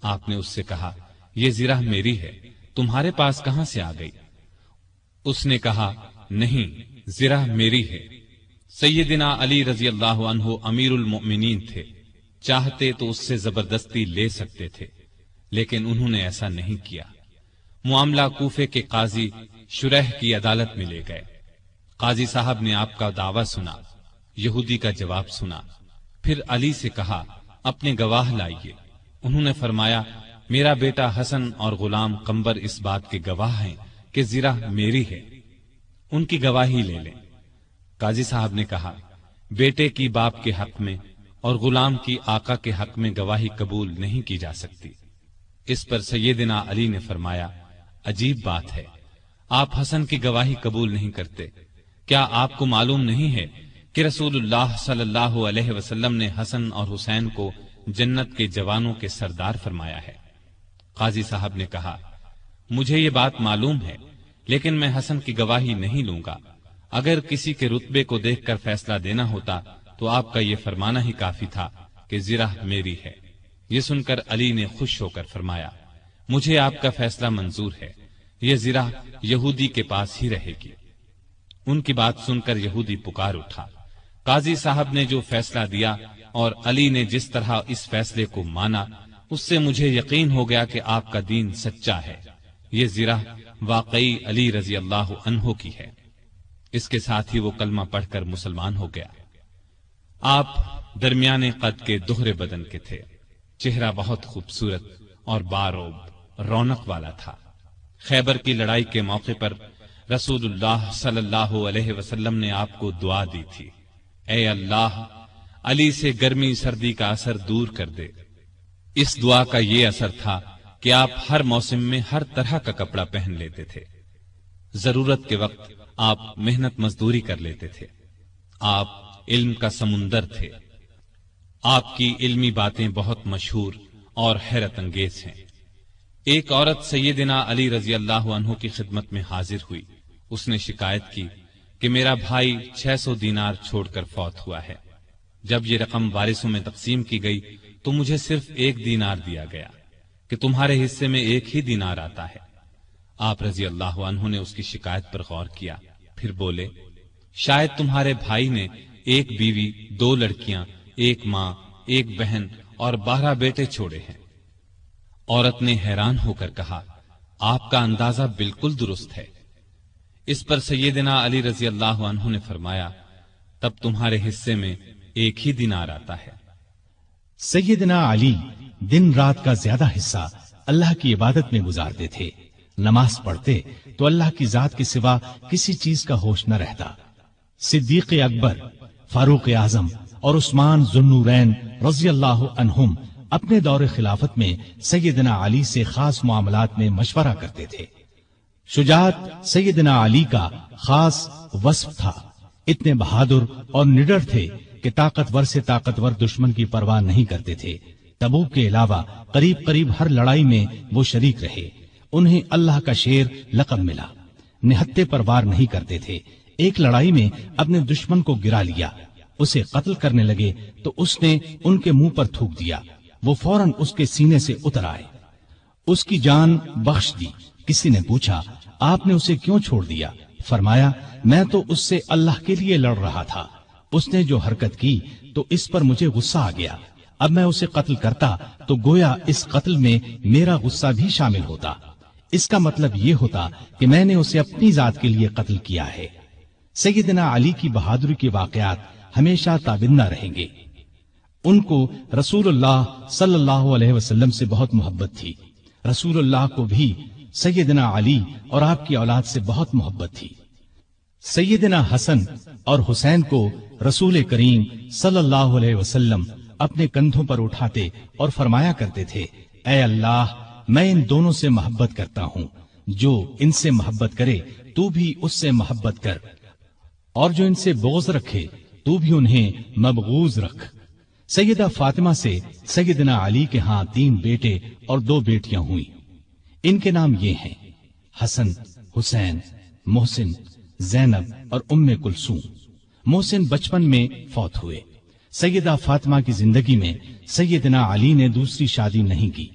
Speaker 2: آپ نے اس سے کہا، یہ زرہ میری ہے، تمہارے پاس کہاں سے آ گئی؟ اس نے کہا، نہیں، زرہ میری ہے۔ سیدنا علی رضی اللہ عنہ امیر المؤمنین تھے، چاہتے تو اس سے زبردستی لے سکتے تھے، لیکن انہوں نے ایسا نہیں کیا۔ معاملہ کوفے کے قاضی شریح کی عدالت میں لے گئے۔ قاضی صاحب نے آپ کا دعویٰ سنا، یہودی کا جواب سنا، پھر علی سے کہا، اپنے گواہ لائیے۔ انہوں نے فرمایا، میرا بیٹا حسن اور غلام قمبر اس بات کے گواہ ہیں کہ زرہ میری ہے، ان کی گواہی لے لیں۔ قاضی صاحب نے کہا، بیٹے کی باپ کے حق میں اور غلام کی آقا کے حق میں گواہی قبول نہیں کی جا سکتی۔ اس پر سیدنا علی نے فرمایا، عجیب بات ہے، آپ حسن کی گواہی قبول نہیں کرتے، کیا آپ کو معلوم نہیں ہے کہ رسول اللہ صلی اللہ علیہ وسلم نے حسن اور حسین کو جنت کے جوانوں کے سردار فرمایا ہے؟ قاضی صاحب نے کہا، مجھے یہ بات معلوم ہے، لیکن میں حسن کی گواہی نہیں لوں گا۔ اگر کسی کے رتبے کو دیکھ کر فیصلہ دینا ہوتا تو آپ کا یہ فرمانا ہی کافی تھا کہ زرہ میری ہے۔ یہ سن کر علی نے خوش ہو کر فرمایا، مجھے آپ کا فیصلہ منظور ہے، یہ زرہ یہودی کے پاس ہی رہے گی۔ ان کی بات سن کر یہودی پکار اٹھا۔ قاضی صاحب نے جو فیصلہ دیا اور علی نے جس طرح اس فیصلے کو مانا، اس سے مجھے یقین ہو گیا کہ آپ کا دین سچا ہے، یہ زرہ واقعی علی رضی اللہ عنہ کی ہے۔ اس کے ساتھ ہی وہ کلمہ پڑھ کر مسلمان ہو گیا۔ آپ درمیانے قد کے دوہرے بدن کے تھے، چہرہ بہت خوبصورت اور باروب رونق والا تھا۔ خیبر کی لڑائی کے موقع پر رسول اللہ صلی اللہ علیہ وسلم نے آپ کو دعا دی تھی، اے اللہ، علی سے گرمی سردی کا اثر دور کر دے۔ اس دعا کا یہ اثر تھا کہ آپ ہر موسم میں ہر طرح کا کپڑا پہن لیتے تھے، ضرورت کے وقت آپ محنت مزدوری کر لیتے تھے۔ آپ علم کا سمندر تھے، آپ کی علمی باتیں بہت مشہور اور حیرت انگیز ہیں۔ ایک عورت سیدنا علی رضی اللہ عنہ کی خدمت میں حاضر ہوئی۔ اس نے شکایت کی کہ میرا بھائی 600 دینار چھوڑ کر فوت ہوا ہے۔ جب یہ رقم وارثوں میں تقسیم کی گئی تو مجھے صرف 1 دینار دیا گیا کہ تمہارے حصے میں 1 ہی دینار آتا ہے۔ آپ رضی اللہ عنہ نے اس کی شکایت پر غور کیا، پھر بولے، شاید تمہارے بھائی نے 1 بیوی، 2 لڑکیاں، 1 ماں، 1 بہن اور 12 بیٹے چھوڑے ہیں۔ عورت نے حیران ہو کر کہا، آپ کا اندازہ بالکل درست ہے۔ اس پر سیدنا علی رضی اللہ عنہ نے فرمایا، تب تمہارے حصے میں ایک ہی دینار آتا ہے۔
Speaker 1: سیدنا علی دن رات کا زیادہ حصہ اللہ کی عبادت میں گزارتے تھے۔ نماز پڑھتے تو اللہ کی ذات کے سوا کسی چیز کا ہوش نہ رہتا۔ صدیق اکبر، فاروق اعظم اور عثمان ذو النورین رضی اللہ عنہم اپنے دور خلافت میں سیدنا علی سے خاص معاملات میں مشورہ کرتے تھے۔ شجاعت سیدنا علی کا خاص وصف تھا۔ اتنے بہادر اور نڈر تھے کہ طاقتور سے طاقتور دشمن کی پرواہ نہیں کرتے تھے۔ تبوک کے علاوہ قریب قریب ہر لڑائی میں وہ شریک رہے۔ انہیں اللہ کا شیر لقب ملا۔ نہتے پر وار نہیں کرتے تھے۔ ایک لڑائی میں اپنے دشمن کو گرا لیا، اسے قتل کرنے لگے تو اس نے ان کے منہ پر تھوک دیا، وہ فوراً اس کے سینے سے اتر آئے، اس کی جان بخش دی۔ کسی نے پوچھا، آپ نے اسے کیوں چھوڑ دیا؟ فرمایا، میں تو اس سے اللہ کے لیے لڑ رہا تھا، اس نے جو حرکت کی تو اس پر مجھے غصہ آ گیا، اب میں اسے قتل کرتا تو گویا اس قتل میں میرا غصہ بھی شامل ہوتا، اس کا مطلب یہ ہوتا کہ میں نے اسے اپنی ذات کے لیے قتل کیا ہے۔ سیدنا علی کی بہادری کے واقعات ہمیشہ تابندہ رہیں گے۔ ان کو رسول اللہ صلی اللہ علیہ وسلم سے بہت محبت تھی۔ رسول اللہ کو بھی سیدنا علی اور آپ کی اولاد سے بہت محبت تھی۔ سیدنا حسن اور حسین کو رسول کریم صلی اللہ علیہ وسلم اپنے کندھوں پر اٹھاتے اور فرمایا کرتے تھے، اے اللہ، میں ان دونوں سے محبت کرتا ہوں، جو ان سے محبت کرے تو بھی اس سے محبت کر، اور جو ان سے بغض رکھے تو بھی انہیں مبغوض رکھ۔ سیدہ فاطمہ سے سیدنا علی کے ہاں 3 بیٹے اور 2 بیٹیاں ہوئیں۔ ان کے نام یہ ہیں حسن، حسین، محسن، زینب اور ام کلثوم۔ محسن بچپن میں فوت ہوئے۔ سیدہ فاطمہ کی زندگی میں سیدنا علی نے دوسری شادی نہیں کی۔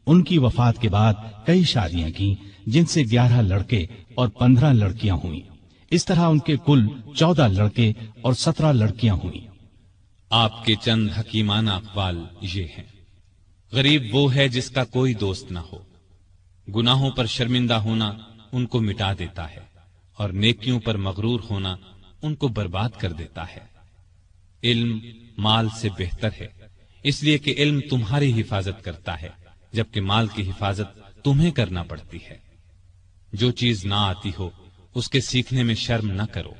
Speaker 1: ان کی وفات کے بعد کئی شادیاں کی، جن سے 11 لڑکے اور 15 لڑکیاں ہوئیں۔ اس طرح ان کے کل 14 لڑکے اور 17 لڑکیاں ہوئیں۔
Speaker 2: آپ کے چند حکیمانہ اقوال یہ ہیں، غریب وہ ہے جس کا کوئی دوست نہ ہو، گناہوں پر شرمندہ ہونا ان کو مٹا دیتا ہے، اور نیکیوں پر مغرور ہونا ان کو برباد کر دیتا ہے۔ علم مال سے بہتر ہے، اس لیے کہ علم تمہاری حفاظت کرتا ہے، جبکہ مال کی حفاظت تمہیں کرنا پڑتی ہے۔ جو چیز نہ آتی ہو اس کے سیکھنے میں شرم نہ کرو۔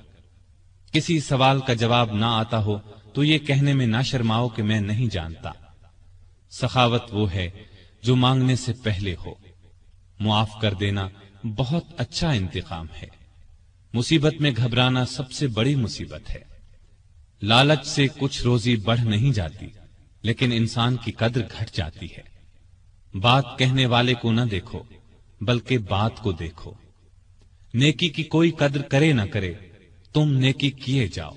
Speaker 2: کسی سوال کا جواب نہ آتا ہو تو یہ کہنے میں نہ شرماؤ کہ میں نہیں جانتا۔ سخاوت وہ ہے جو مانگنے سے پہلے ہو۔ معاف کر دینا بہت اچھا انتقام ہے۔ مصیبت میں گھبرانا سب سے بڑی مصیبت ہے۔ لالچ سے کچھ روزی بڑھ نہیں جاتی، لیکن انسان کی قدر گھٹ جاتی ہے۔ بات کہنے والے کو نہ دیکھو، بلکہ بات کو دیکھو۔ نیکی کی کوئی قدر کرے نہ کرے، تم نیکی کیے جاؤ۔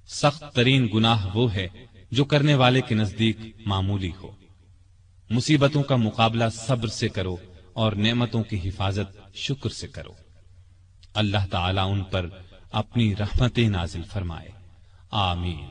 Speaker 2: سخت ترین گناہ وہ ہے جو کرنے والے کے نزدیک معمولی ہو۔ مصیبتوں کا مقابلہ صبر سے کرو اور نعمتوں کی حفاظت شکر سے کرو۔ اللہ تعالیٰ ان پر اپنی رحمتیں نازل فرمائے، آمین۔